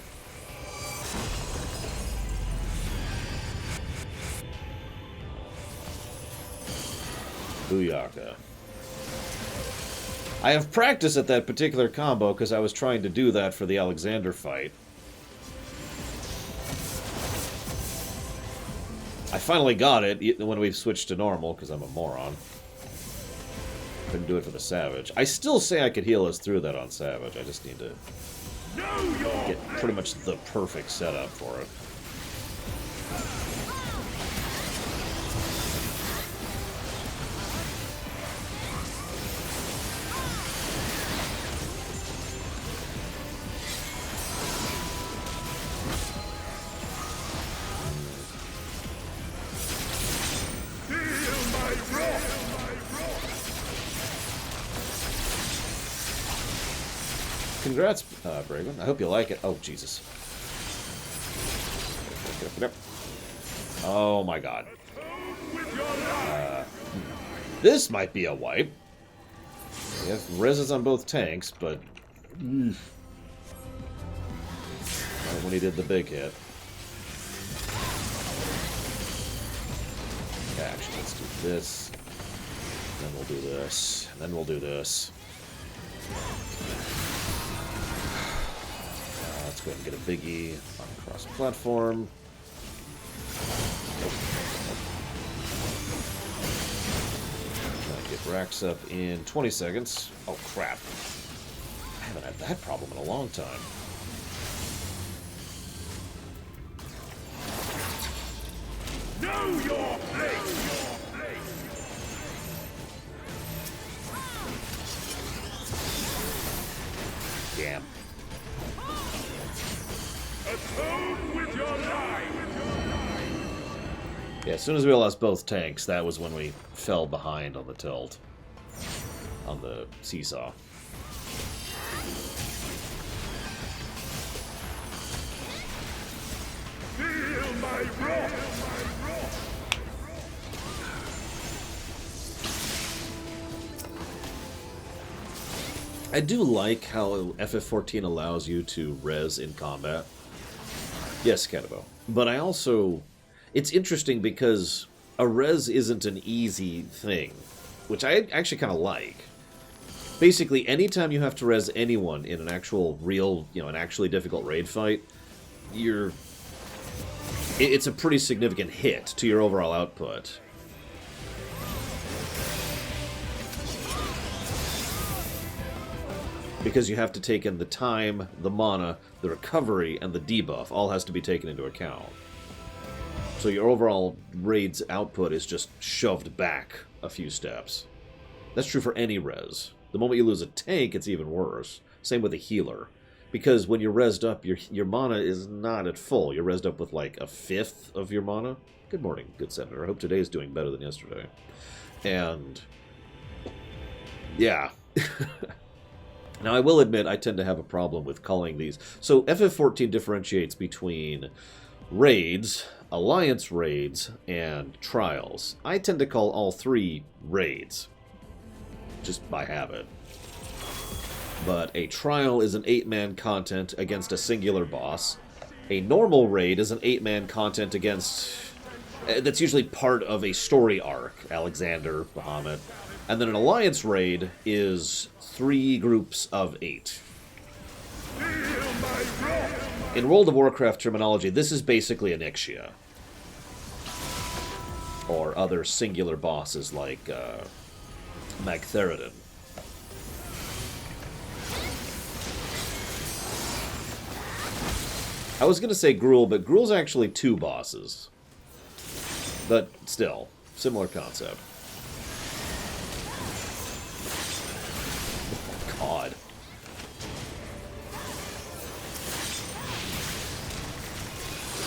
Booyaka. I have practice at that particular combo because I was trying to do that for the Alexander fight. I finally got it when we switched to normal, because I'm a moron. Couldn't do it for the Savage. I still say I could heal us through that on Savage. I just need to get pretty much the perfect setup for it. Congrats, Braven. I hope you like it. Oh, Jesus. Oh, my God. This might be a wipe. We have reses on both tanks, but... Right when he did the big hit. Actually, let's do this. Then we'll do this. And then we'll do this. Let's go ahead and get a Big E on cross-platform. Trying to get racks up in 20 seconds. Oh, crap. I haven't had that problem in a long time. Know your place! Damn. Atone with your life! Yeah, as soon as we lost both tanks, that was when we fell behind on the tilt. On the seesaw. Feel my wrath! I do like how FF14 allows you to res in combat. Yes, Cannibal. But I also... It's interesting because a res isn't an easy thing, which I actually kind of like. Basically, anytime you have to res anyone in an actual real, an actually difficult raid fight, it's a pretty significant hit to your overall output. Because you have to take in the time, the mana, the recovery, and the debuff. All has to be taken into account. So your overall raid's output is just shoved back a few steps. That's true for any res. The moment you lose a tank, it's even worse. Same with a healer. Because when you're rezzed up, your mana is not at full. You're rezzed up with like a fifth of your mana. Good morning, good Senator. I hope today is doing better than yesterday. And... yeah. Now, I will admit I tend to have a problem with calling these. So, FF14 differentiates between raids, Alliance raids and trials. I tend to call all three raids, just by habit. But a trial is an 8-man content against a singular boss. A normal raid is an 8-man content against... that's usually part of a story arc. Alexander, Bahamut. And then an Alliance raid is 3 groups of 8. In World of Warcraft terminology, this is basically an Ixia. Or other singular bosses like Magtheridon. I was going to say Gruul, but Gruul's actually 2 bosses. But still, similar concept. Oh, God.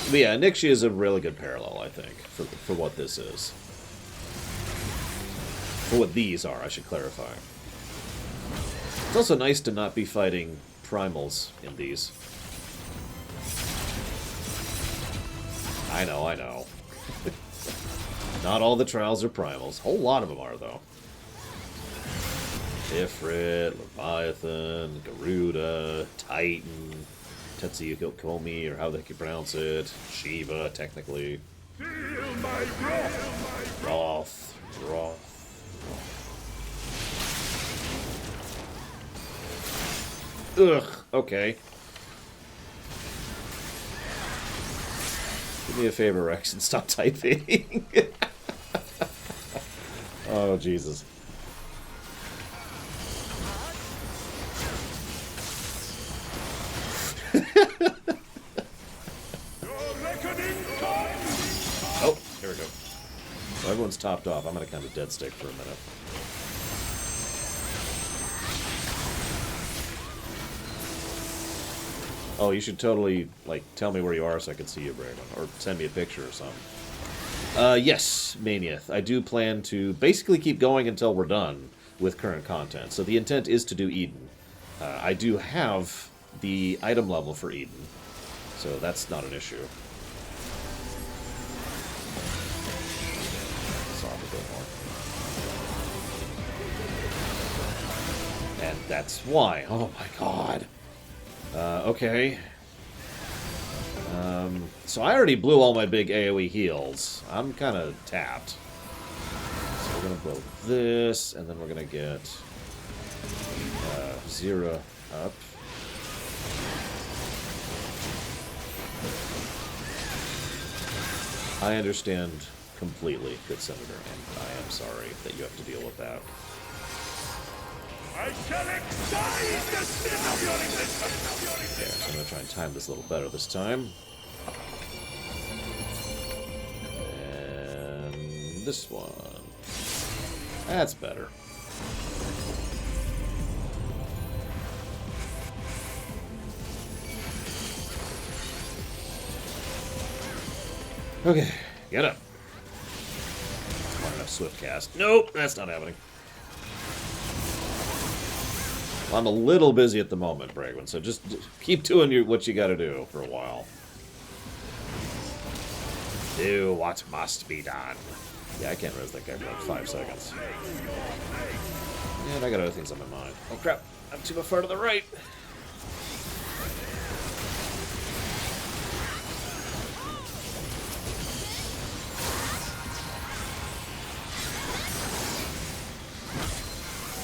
But yeah, Nixia is a really good parallel, I think, for what this is. For what these are, I should clarify. It's also nice to not be fighting primals in these. I know. Not all the trials are primals. A whole lot of them are, though. Ifrit, Leviathan, Garuda, Titan, Tetsuya Komi, or how the heck you pronounce it. Shiva, technically. Wrath. Ugh, okay. Do me a favor, Rex, and stop typing. Oh, Jesus. Oh, here we go. So everyone's topped off. I'm going to kind of dead stick for a minute. Oh, you should totally, like, tell me where you are so I can see you, Braven. Or send me a picture or something. Yes, Maniath. I do plan to basically keep going until we're done with current content. So the intent is to do Eden. I do have the item level for Eden, so that's not an issue. Saw a bit more. And that's why. Oh my god. Okay. So I already blew all my big AoE heals. I'm kind of tapped. So we're going to blow this, and then we're going to get Zera up. I understand completely, good Senator, and I am sorry that you have to deal with that. I shall excite the sin of your existence. There, so I'm going to try and time this a little better this time. And this one. That's better. Okay, get up. Smart enough swift cast. Nope, that's not happening. I'm a little busy at the moment, Bragwin, so just keep doing what you gotta do for a while. Do what must be done. Yeah, I can't res that guy for like 5 seconds. And I got other things on my mind. Oh crap, I'm too far to the right.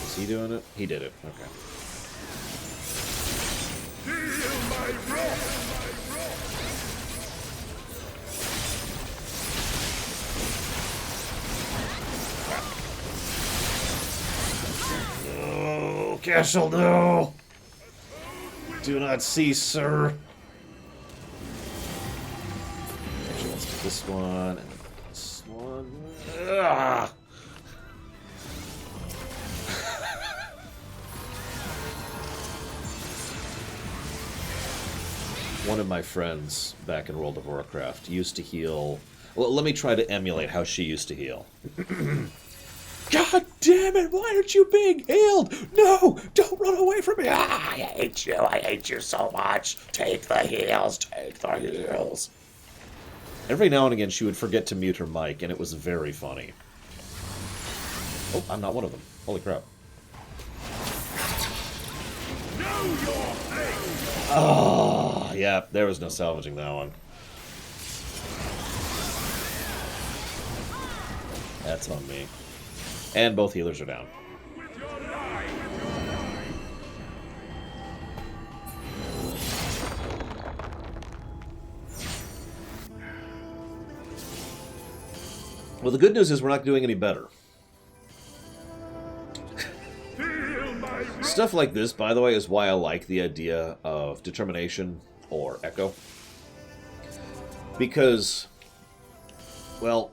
Is he doing it? He did it, okay. No, Cashel, no! Do not cease, sir. Actually, let's do this one, and this one. Ugh. One of my friends back in World of Warcraft used to heal... Well, let me try to emulate how she used to heal. God damn it, why aren't you being healed? No, don't run away from me. Ah, I hate you so much. Take the heals, take the heals. Every now and again, she would forget to mute her mic, and it was very funny. Oh, I'm not one of them. Holy crap. Oh, yeah, there was no salvaging that one. That's on me. And both healers are down. Well, the good news is we're not doing any better. Stuff like this, by the way, is why I like the idea of determination or echo. Because, well,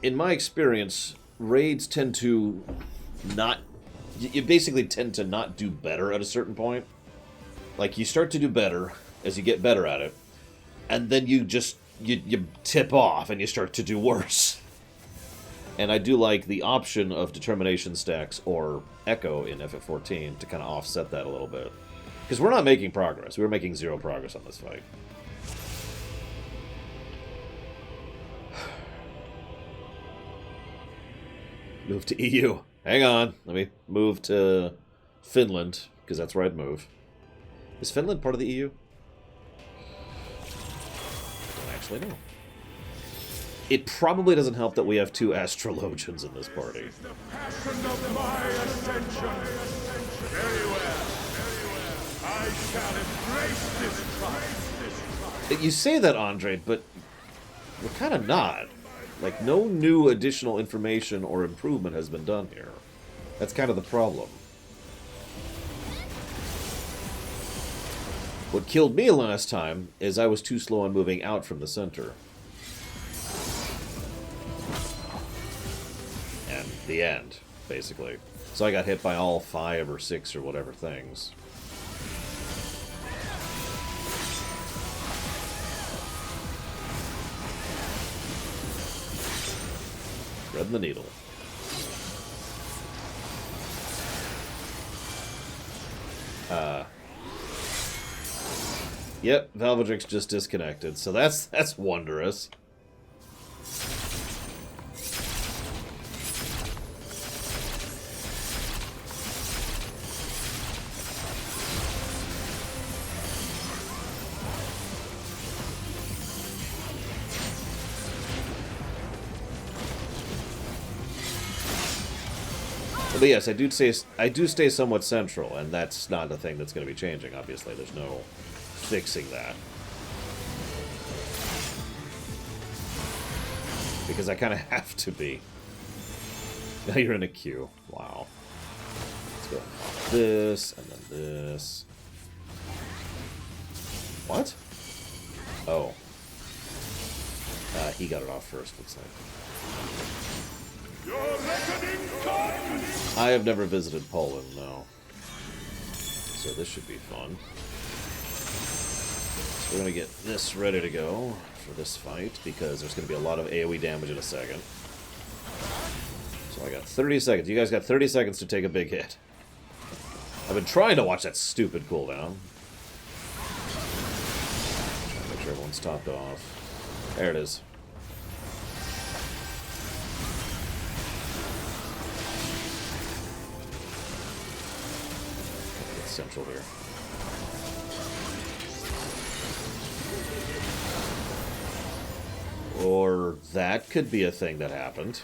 in my experience, raids tend to not... You basically tend to not do better at a certain point. Like, you start to do better as you get better at it, and then you just... You tip off and you start to do worse. And I do like the option of determination stacks or echo in FF14 to kind of offset that a little bit. Because we're not making progress. We're making 0 progress on this fight. Move to EU. Hang on. Let me move to Finland, because that's where I'd move. Is Finland part of the EU? I don't actually know. It probably doesn't help that we have 2 astrologians in this party. The passion of my ascension. Very well. I shall embrace this trial. You say that, Andre, but we're kind of not. Like, no new additional information or improvement has been done here. That's kind of the problem. What killed me last time is I was too slow on moving out from the center. And the end, basically. So I got hit by all 5 or 6 or whatever things. Threading the needle. Yep, Valvedrix just disconnected, so that's wondrous. But yes, I do stay somewhat central, and that's not a thing that's going to be changing. Obviously, there's no fixing that, because I kind of have to be. Now you're in a queue. Wow. Let's go this and then this. What? Oh. He got it off first. Looks like. I have never visited Poland, no. So this should be fun. So we're going to get this ready to go for this fight, because there's going to be a lot of AoE damage in a second. So I got 30 seconds. You guys got 30 seconds to take a big hit. I've been trying to watch that stupid cooldown. Make sure everyone's topped off. There it is. Central here. Or that could be a thing that happened.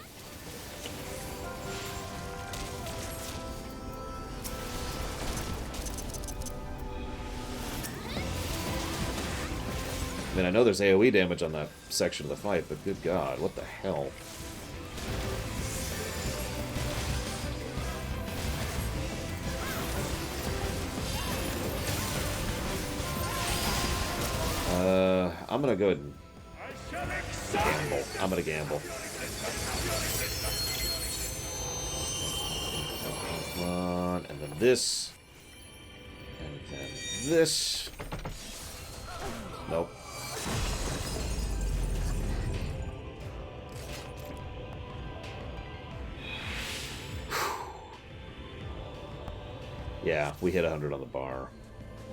I mean, I know there's AoE damage on that section of the fight, but good God, what the hell? I'm gonna go ahead and gamble. I'm gonna gamble. Come on, and then this. And then this. Nope. Yeah, we hit 100 on the bar.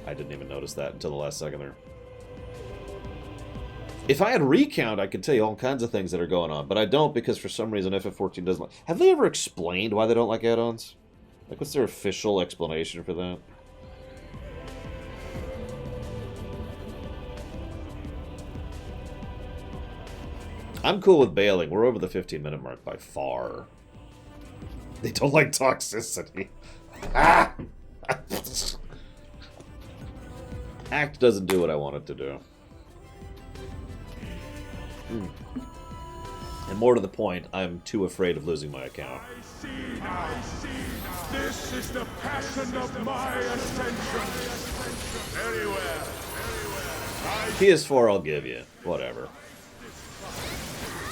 I didn't even notice that until the last second there. If I had recount, I could tell you all kinds of things that are going on, but I don't because for some reason FF14 doesn't like... Have they ever explained why they don't like add-ons? Like, what's their official explanation for that? I'm cool with bailing. We're over the 15-minute mark by far. They don't like toxicity. Ah! Act doesn't do what I want it to do. And more to the point, I'm too afraid of losing my account. I see. This is the passion of my ascension. Very well. PS4 I'll give you. Whatever.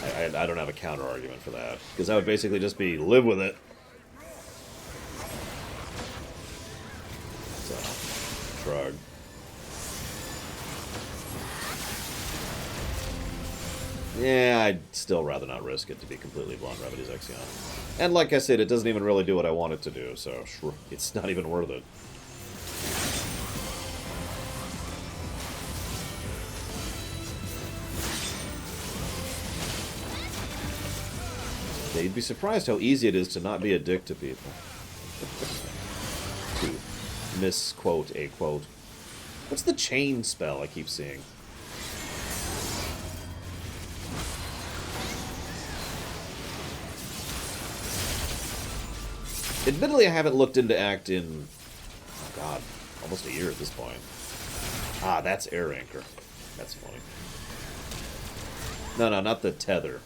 I don't have a counter argument for that. Because that would basically just be, live with it. So, shrug. Yeah, I'd still rather not risk it, to be completely blunt, Remedy's Exion. And like I said, it doesn't even really do what I want it to do, so it's not even worth it. Yeah, you'd be surprised how easy it is to not be a dick to people. To misquote a quote. What's the chain spell I keep seeing? Admittedly, I haven't looked into Act in, oh god, almost a year at this point. Ah, that's Air Anchor. That's funny. No, not the tether.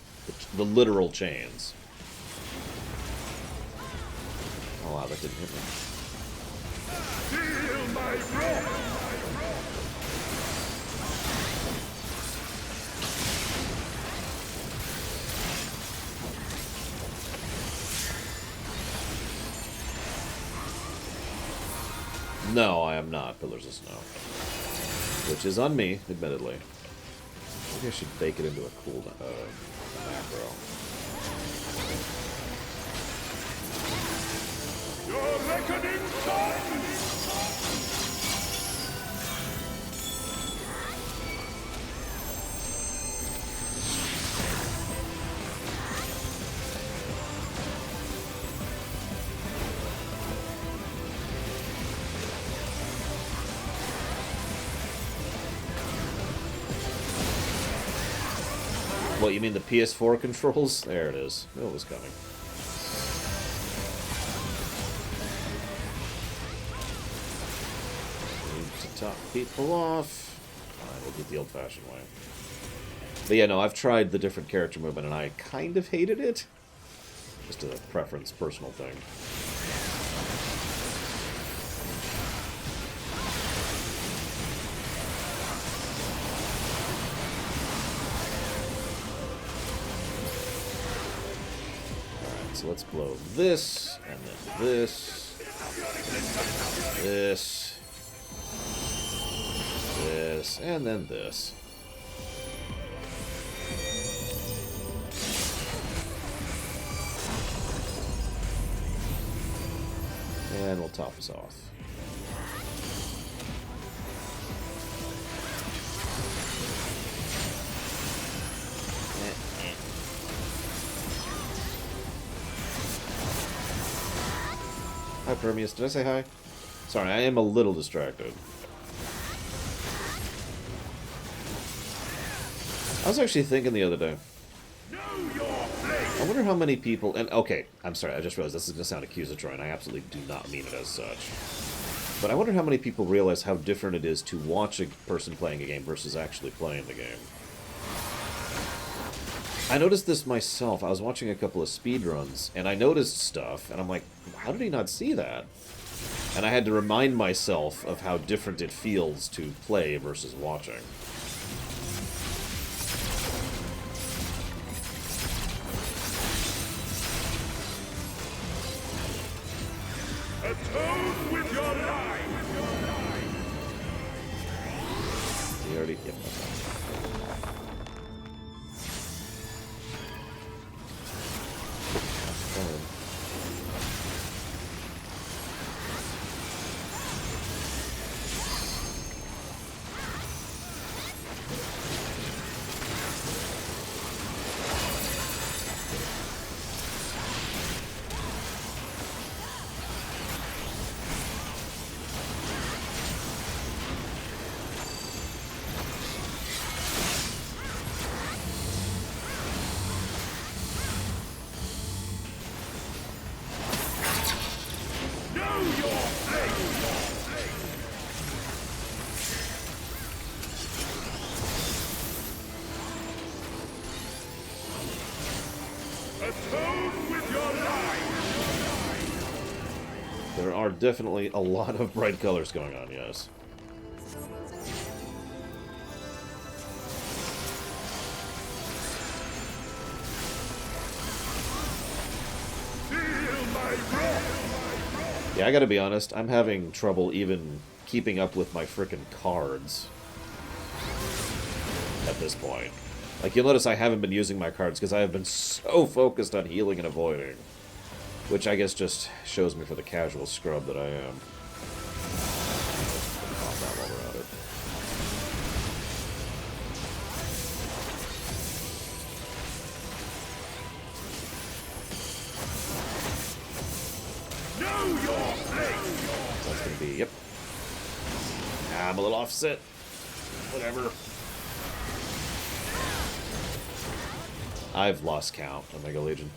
The literal chains. Oh wow, that didn't hit me. Feel my wrath. No, I am not Pillars of Snow. Which is on me, admittedly. Maybe I should bake it into a cooldown, macro. Your reckoning time! What, you mean the PS4 controls? There it is. It was coming. Need to top people off. Alright, we'll do it the old-fashioned way. But yeah, no, I've tried the different character movement, and I kind of hated it. Just a preference, personal thing. So let's blow this, and then this, this, and then this. And we'll top us off. Hi, Permeus. Did I say hi? Sorry, I am a little distracted. I was actually thinking the other day. I wonder how many people... And, okay, I'm sorry, I just realized this is going to sound accusatory, and I absolutely do not mean it as such. But I wonder how many people realize how different it is to watch a person playing a game versus actually playing the game. I noticed this myself. I was watching a couple of speedruns, and I noticed stuff, and I'm like, how did he not see that? And I had to remind myself of how different it feels to play versus watching. Atone with your life! He already... Yep, Atone with your life! There are definitely a lot of bright colors going on, yes. Yeah, I gotta be honest, I'm having trouble even keeping up with my frickin' cards at this point. Like, you'll notice I haven't been using my cards because I have been so focused on healing and avoiding. Which I guess just shows me for the casual scrub that I am. Pop that while we're at it. Know your place! That's gonna be, yep. I'm a little offset. Whatever. I've lost count, Omega Legion.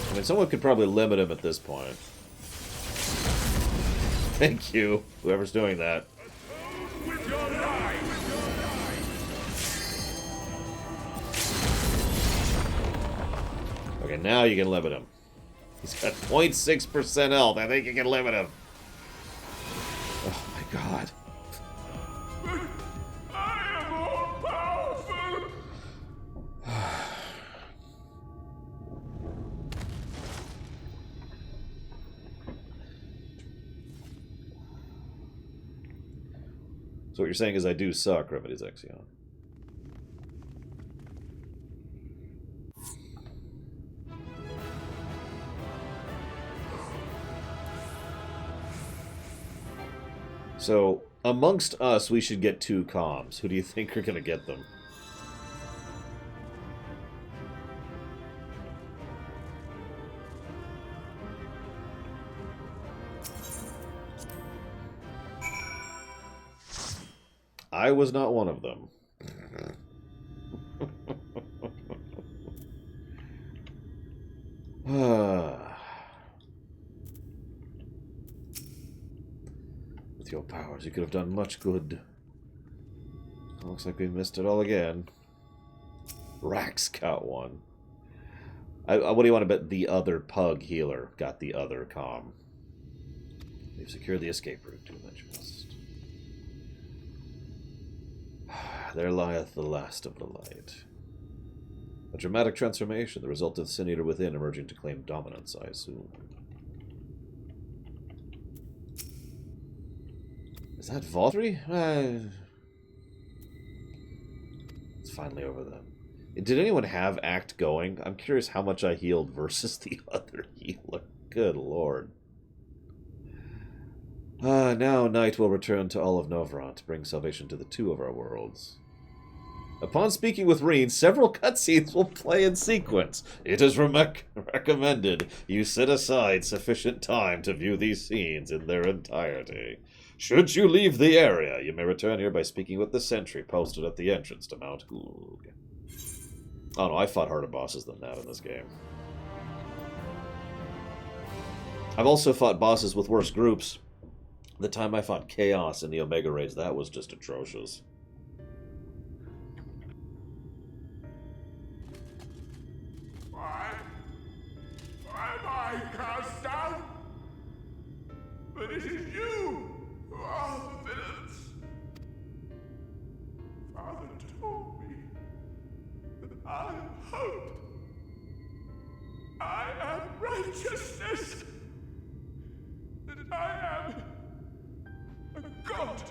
I mean, someone could probably limit him at this point. Thank you, whoever's doing that. With your life! Okay, now you can limit him. He's got 0.6% health. I think you can limit him. Oh my god. I am all powerful! So what you're saying is I do suck, Remedies Exion. So, amongst us, we should get 2 comms. Who do you think are going to get them? I was not one of them. With your powers, you could have done much good. Looks like we missed it all again. Rax got one. What do you want to bet the other pug healer got the other comm? We've secured the escape route to which must. There lieth the last of the light. A dramatic transformation, the result of the Sin Eater within emerging to claim dominance, I assume. Is that Valtteri? It's finally over then. Did anyone have Act going? I'm curious how much I healed versus the other healer. Good lord. Now night will return to all of Novrant to bring salvation to the 2 of our worlds. Upon speaking with Reen, several cutscenes will play in sequence. It is recommended you set aside sufficient time to view these scenes in their entirety. Should you leave the area, you may return here by speaking with the sentry posted at the entrance to Mount Hoog. Oh no, I fought harder bosses than that in this game. I've also fought bosses with worse groups. The time I fought Chaos in the Omega Raids, that was just atrocious. Why am I cast down? But it is you who are the villains. Father told me that I am hope. I am righteousness. That I am a god.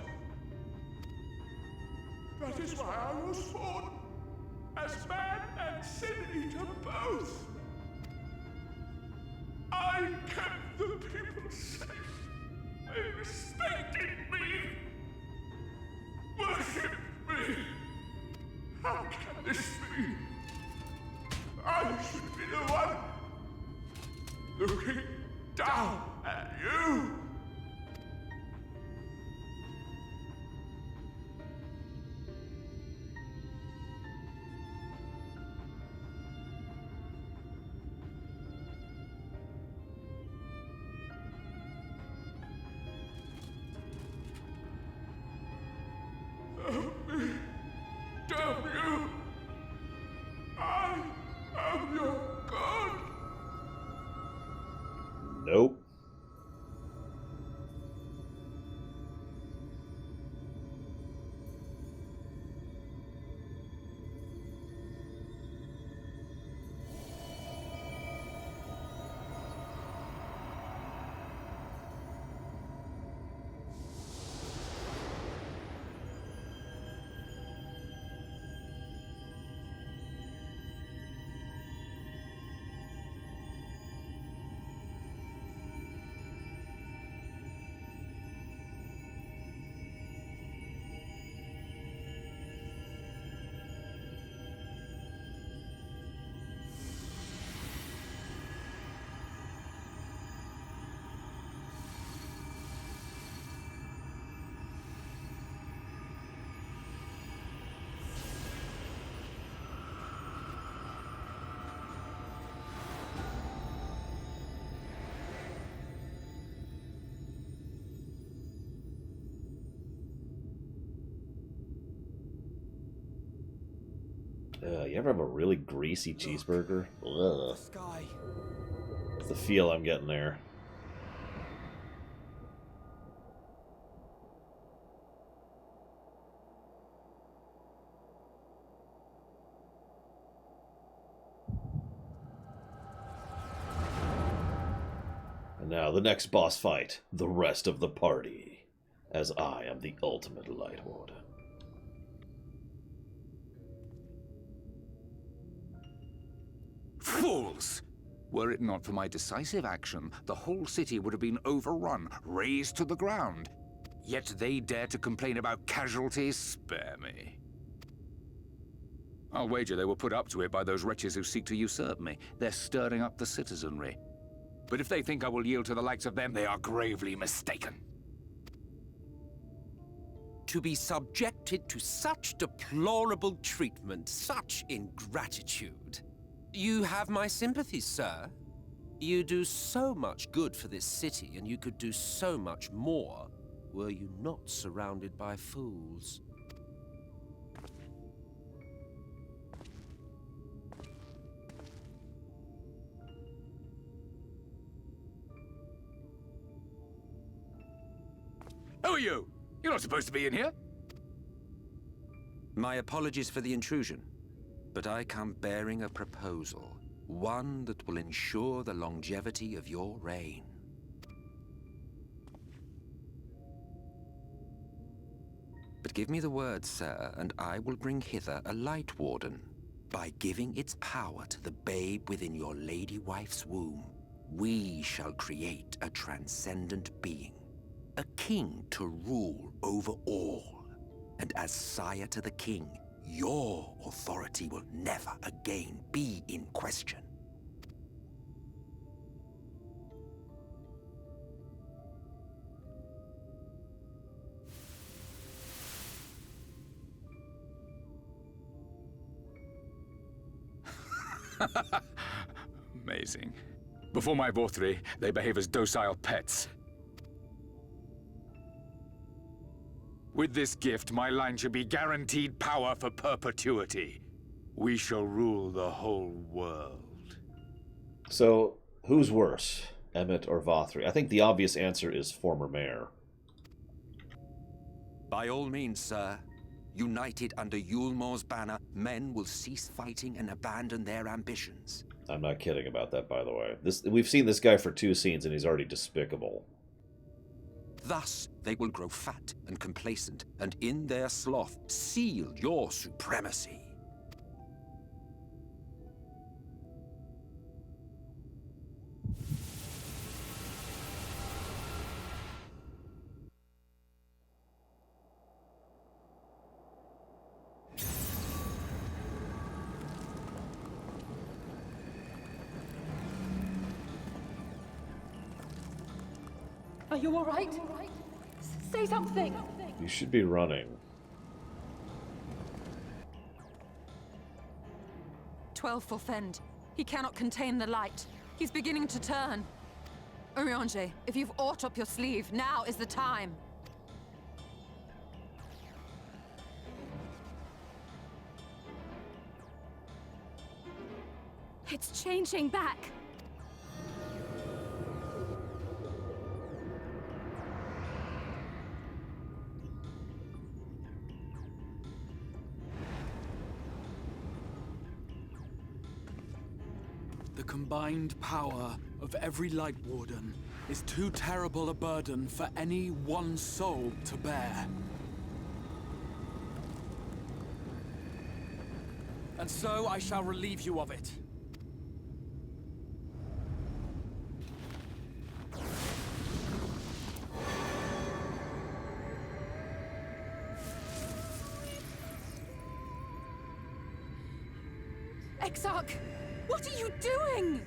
That is why I was born as man and sin eater both. I kept the people safe. They respected me. Worship me. How can this be? I should be the one looking down at you. Nope. You ever have a really greasy cheeseburger? Ugh. Sky. It's the feel I'm getting there. And now the next boss fight, the rest of the party, as I am the ultimate Light Warden. Fools! Were it not for my decisive action, the whole city would have been overrun, razed to the ground. Yet they dare to complain about casualties? Spare me. I'll wager they were put up to it by those wretches who seek to usurp me. They're stirring up the citizenry. But if they think I will yield to the likes of them, they are gravely mistaken. To be subjected to such deplorable treatment, such ingratitude. You have my sympathies, sir. You do so much good for this city, and you could do so much more were you not surrounded by fools. Who are you? You're not supposed to be in here. My apologies for the intrusion, but I come bearing a proposal, one that will ensure the longevity of your reign. But give me the word, sir, and I will bring hither a Light Warden. By giving its power to the babe within your lady wife's womb, we shall create a transcendent being, a king to rule over all. And as sire to the king, your authority will never again be in question. Amazing. Before my Vorthri, they behave as docile pets. With this gift, my line shall be guaranteed power for perpetuity. We shall rule the whole world. So, who's worse, Emmett or Vothri? I think the obvious answer is former mayor. By all means, sir. United under Yulmor's banner, men will cease fighting and abandon their ambitions. I'm not kidding about that, by the way. We've seen this guy for 2 scenes, and he's already despicable. Thus, they will grow fat and complacent, and in their sloth, seal your supremacy. Are you all right? Say something! You should be running. 12 for Fend. He cannot contain the light. He's beginning to turn. Urianger, if you've aught up your sleeve, now is the time. It's changing back. The combined power of every Light Warden is too terrible a burden for any one soul to bear. And so I shall relieve you of it. Exarch! What are you doing?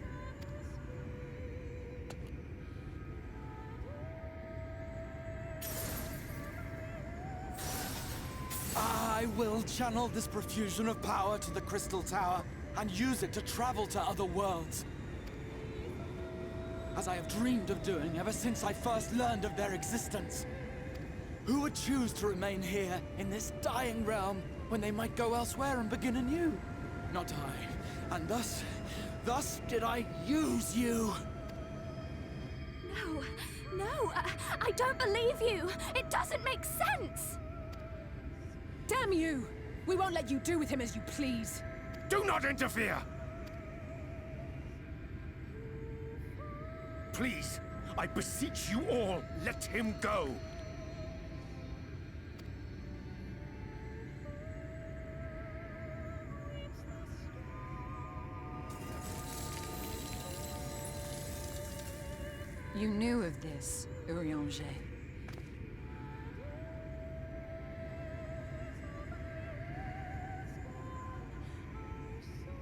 I will channel this profusion of power to the Crystal Tower and use it to travel to other worlds. As I have dreamed of doing ever since I first learned of their existence. Who would choose to remain here in this dying realm when they might go elsewhere and begin anew? Not I. And thus did I use you. No, I don't believe you. It doesn't make sense. Damn you! We won't let you do with him as you please. Do not interfere! Please, I beseech you all, let him go! You knew of this, Urianger.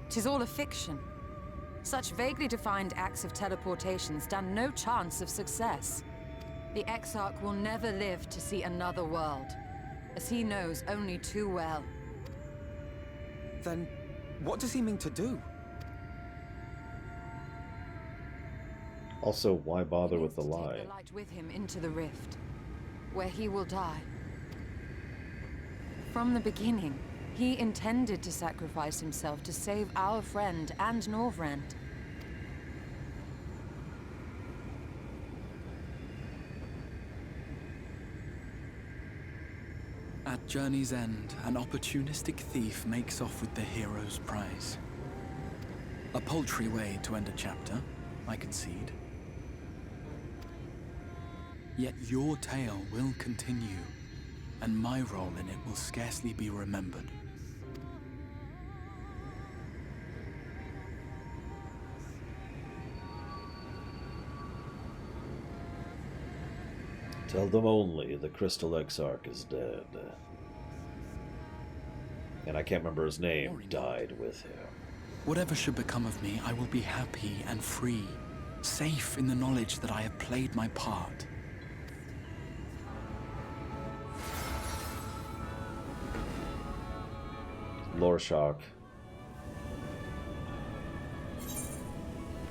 'Tis all a fiction. Such vaguely defined acts of teleportation stand no chance of success. The Exarch will never live to see another world, as he knows only too well. Then, what does he mean to do? Also, why bother with the He needs to lie? take the light with him into the rift, where he will die. From the beginning, he intended to sacrifice himself to save our friend and Norvrend. At journey's end, an opportunistic thief makes off with the hero's prize. A paltry way to end a chapter, I concede. Yet your tale will continue, and my role in it will scarcely be remembered. Tell them only the Crystal Exarch is dead. And I can't remember his name, died with him. Whatever should become of me, I will be happy and free, safe in the knowledge that I have played my part. Lorshock.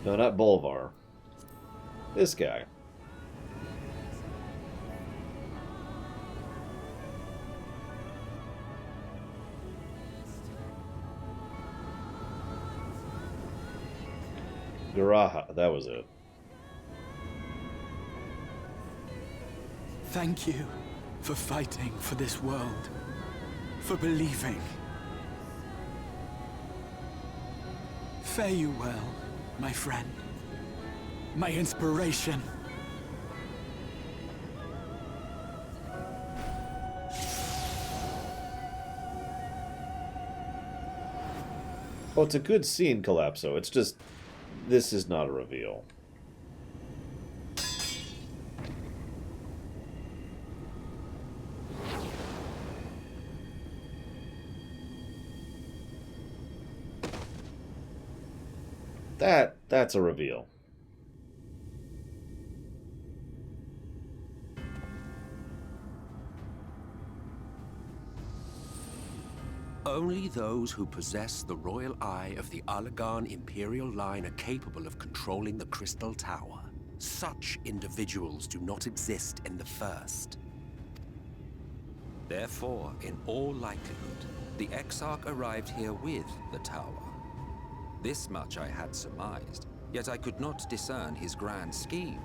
No, not Bolvar. This guy. Garaha, that was it. Thank you for fighting for this world, for believing. Fare you well, my friend, my inspiration. Oh, it's a good scene, Collapso. It's just, this is not a reveal. That's a reveal. Only those who possess the royal eye of the Allagan Imperial line are capable of controlling the Crystal Tower. Such individuals do not exist in the First. Therefore, in all likelihood, the Exarch arrived here with the tower. This much I had surmised, yet I could not discern his grand scheme.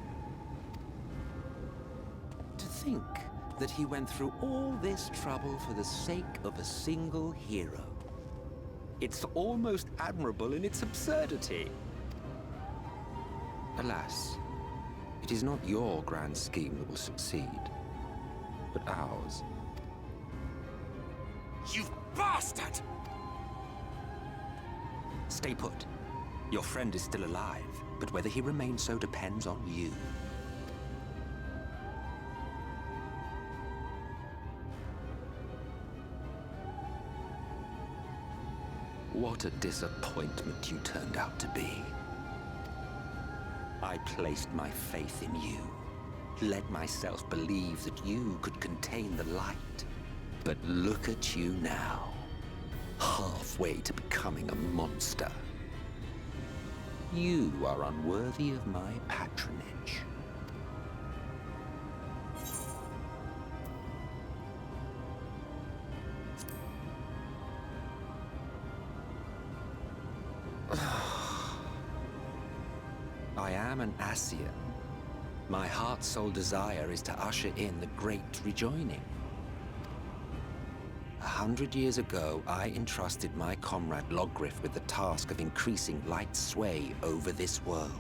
To think that he went through all this trouble for the sake of a single hero. It's almost admirable in its absurdity. Alas, it is not your grand scheme that will succeed, but ours. You bastard! Stay put. Your friend is still alive, but whether he remains so depends on you. What a disappointment you turned out to be. I placed my faith in you, led myself believe that you could contain the light. But look at you now, halfway to becoming a monster. You are unworthy of my patronage. I am an Ascian. My heart's sole desire is to usher in the Great Rejoining. 100 years ago, I entrusted my comrade Logriff with the task of increasing light's sway over this world.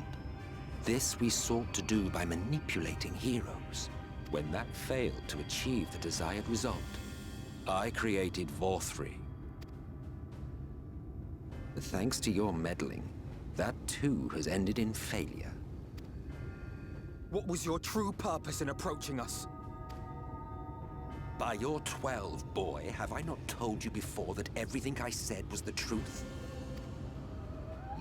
This we sought to do by manipulating heroes. When that failed to achieve the desired result, I created Vorthri. Thanks to your meddling, that too has ended in failure. What was your true purpose in approaching us? By your 12, boy, have I not told you before that everything I said was the truth?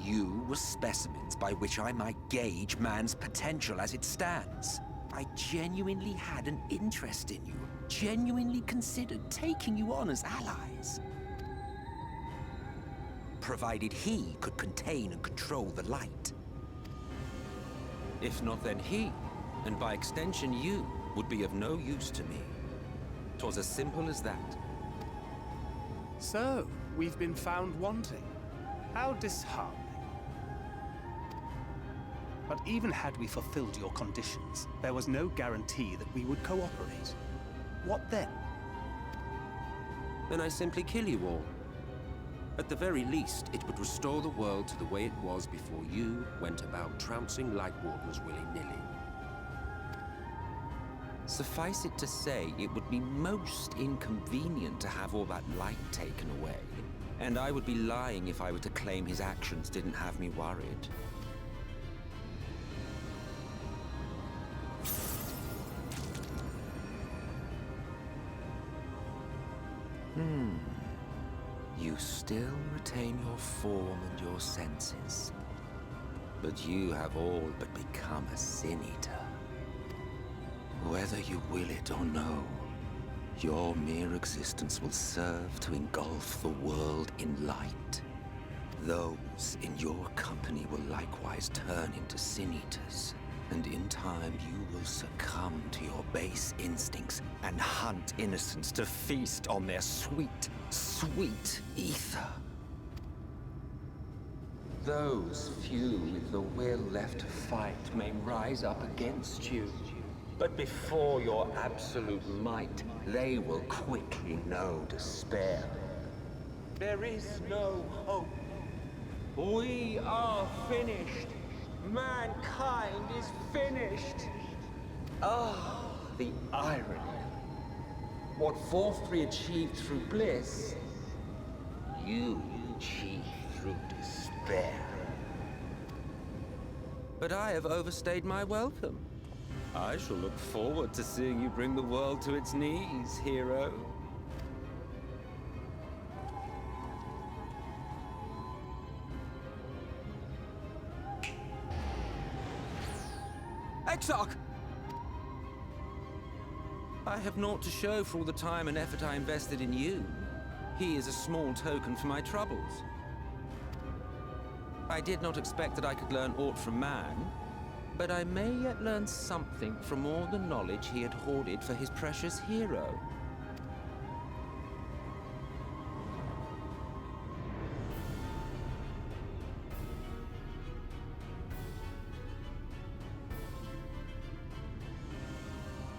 You were specimens by which I might gauge man's potential as it stands. I genuinely had an interest in you, genuinely considered taking you on as allies. Provided he could contain and control the light. If not, then he, and by extension you, would be of no use to me. 'Twas as simple as that. So, we've been found wanting. How disheartening. But even had we fulfilled your conditions, there was no guarantee that we would cooperate. What then? Then I simply kill you all. At the very least, it would restore the world to the way it was before you went about trouncing Lightwardens willy-nilly. Suffice it to say, it would be most inconvenient to have all that light taken away. And I would be lying if I were to claim his actions didn't have me worried. You still retain your form and your senses. But you have all but become a Sin Eater. Whether you will it or no, your mere existence will serve to engulf the world in light. Those in your company will likewise turn into Sin Eaters, and in time you will succumb to your base instincts and hunt innocents to feast on their sweet, sweet ether. Those few with the will left to fight may rise up against you. But before your absolute might, they will quickly know despair. There is no hope. We are finished. Mankind is finished. Ah, the irony. What Vorthri achieved through bliss, you achieved through despair. But I have overstayed my welcome. I shall look forward to seeing you bring the world to its knees, hero. Exarch! I have naught to show for all the time and effort I invested in you. He is a small token for my troubles. I did not expect that I could learn aught from man, but I may yet learn something from all the knowledge he had hoarded for his precious hero.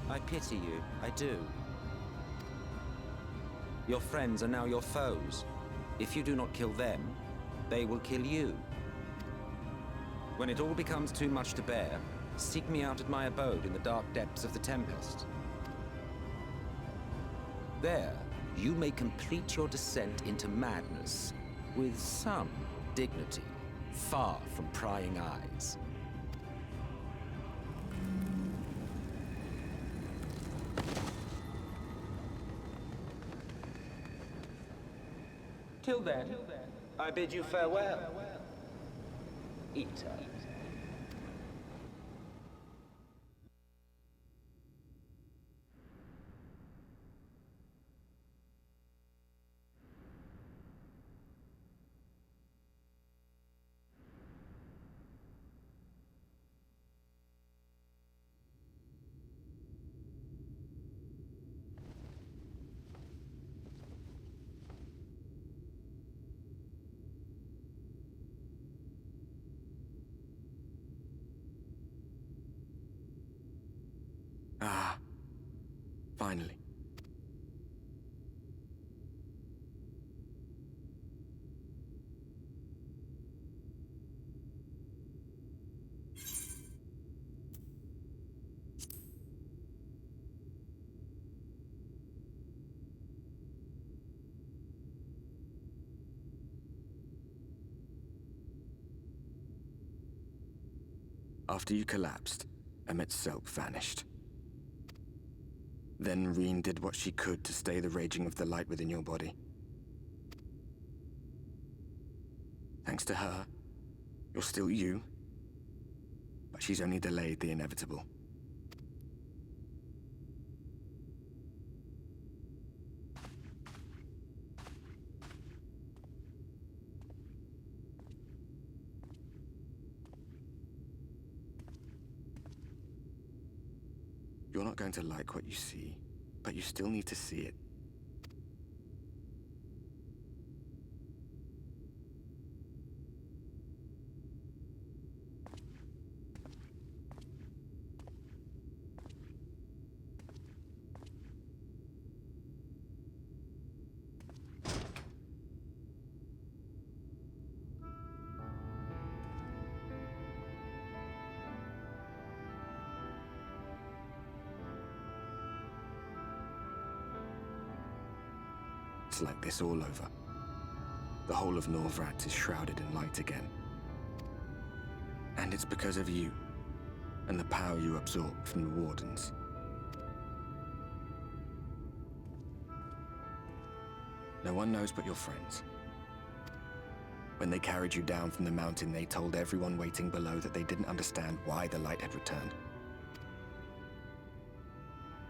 I pity you, I do. Your friends are now your foes. If you do not kill them, they will kill you. When it all becomes too much to bear, seek me out at my abode in the dark depths of the Tempest. There, you may complete your descent into madness with some dignity, far from prying eyes. Till then, I bid you farewell, Eater. Ah, finally. After you collapsed, Emmet's self vanished. Then Reen did what she could to stay the raging of the light within your body. Thanks to her, you're still you, but she's only delayed the inevitable. You're not going to like what you see, but you still need to see it. It's like this all over. The whole of Norvrat is shrouded in light again. And it's because of you, and the power you absorb from the Wardens. No one knows but your friends. When they carried you down from the mountain, they told everyone waiting below that they didn't understand why the light had returned.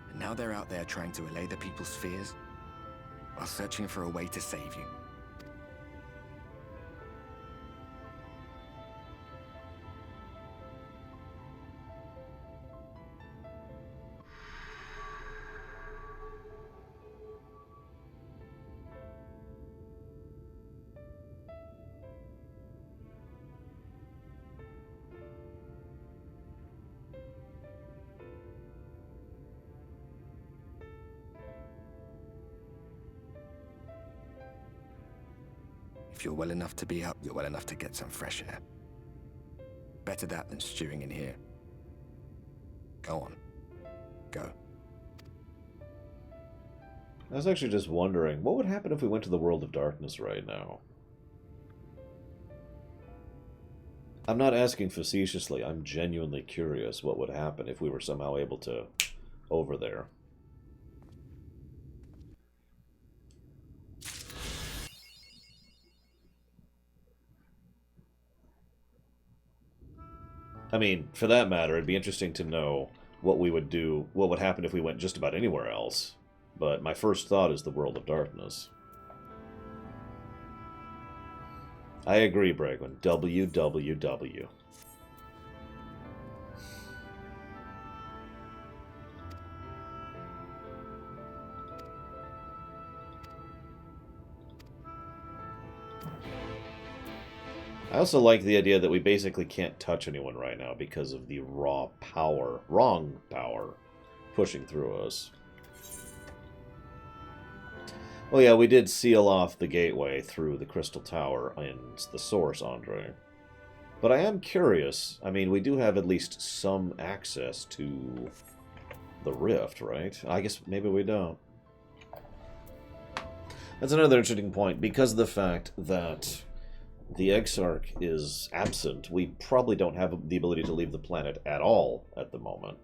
And now they're out there trying to allay the people's fears, while searching for a way to save you. If you're well enough to be up, you're well enough to get some fresh air. Better that than stewing in here. Go on. Go. I was actually just wondering, what would happen if we went to the world of darkness right now? I'm not asking facetiously, I'm genuinely curious what would happen if we were somehow able to over there. I mean, for that matter, it'd be interesting to know what we would do, what would happen if we went just about anywhere else. But my first thought is the world of darkness. I agree, Bragwin. WWW. I also like the idea that we basically can't touch anyone right now because of the wrong power pushing through us. Oh yeah, we did seal off the gateway through the Crystal Tower and the Source, Andre. But I am curious. I mean, we do have at least some access to the rift, right? I guess maybe we don't. That's another interesting point. Because of the fact that the Exarch is absent, we probably don't have the ability to leave the planet at all at the moment.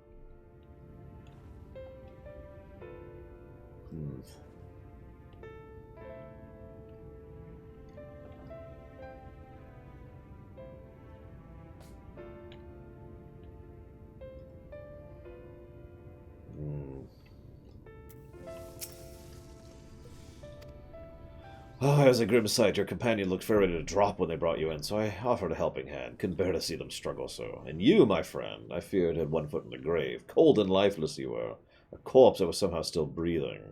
Oh, it was a grim sight. Your companion looked fair ready to drop when they brought you in, so I offered a helping hand. Couldn't bear to see them struggle so. And you, my friend, I feared had one foot in the grave. Cold and lifeless you were. A corpse that was somehow still breathing.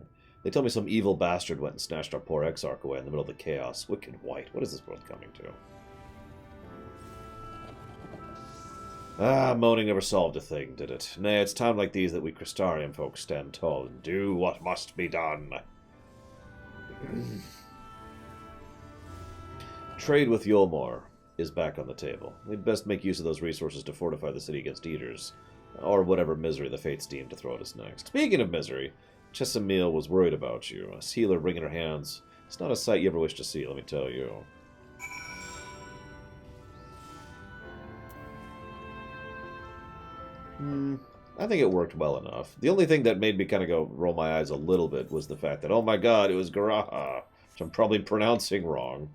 They tell me some evil bastard went and snatched our poor Exarch away in the middle of the chaos. Wicked white. What is this world coming to? Ah, moaning never solved a thing, did it? Nay, it's time like these that we Crystarian folks stand tall and do what must be done. Trade with Yulmore is back on the table. We'd best make use of those resources to fortify the city against eaters, or whatever misery the fates deem to throw at us next. Speaking of misery, Chesamil was worried about you. A healer wringing her hands. It's not a sight you ever wish to see, let me tell you. I think it worked well enough. The only thing that made me kind of go roll my eyes a little bit was the fact that, oh my god, it was Garaha, which I'm probably pronouncing wrong.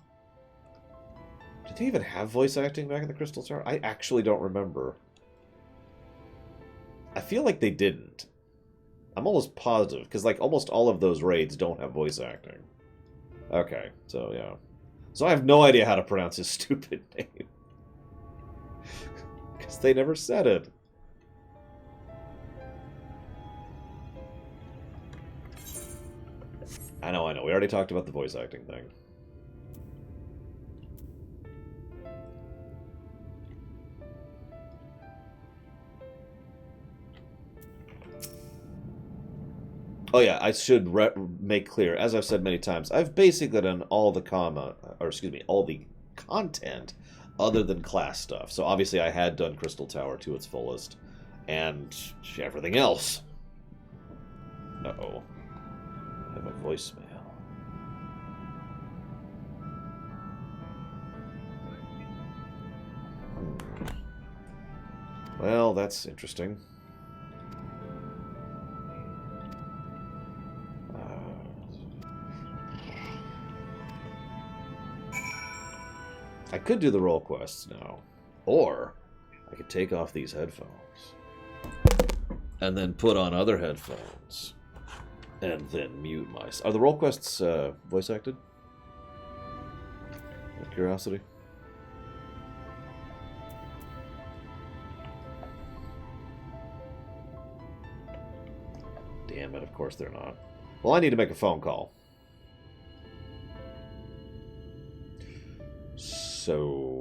Did they even have voice acting back in the Crystal Tower? I actually don't remember. I feel like they didn't. I'm almost positive, because like almost all of those raids don't have voice acting. Okay, so yeah. So I have no idea how to pronounce his stupid name. Because they never said it. I know. We already talked about the voice acting thing. Oh yeah, I should make clear, as I've said many times, I've basically done all the all the content other than class stuff. So obviously I had done Crystal Tower to its fullest, and everything else. Uh-oh. I have a voicemail. Well, that's interesting. I could do the role quests now. Or I could take off these headphones. And then put on other headphones. And then mute my... Are the role quests voice acted? Out of curiosity. Damn it, of course they're not. Well, I need to make a phone call. So...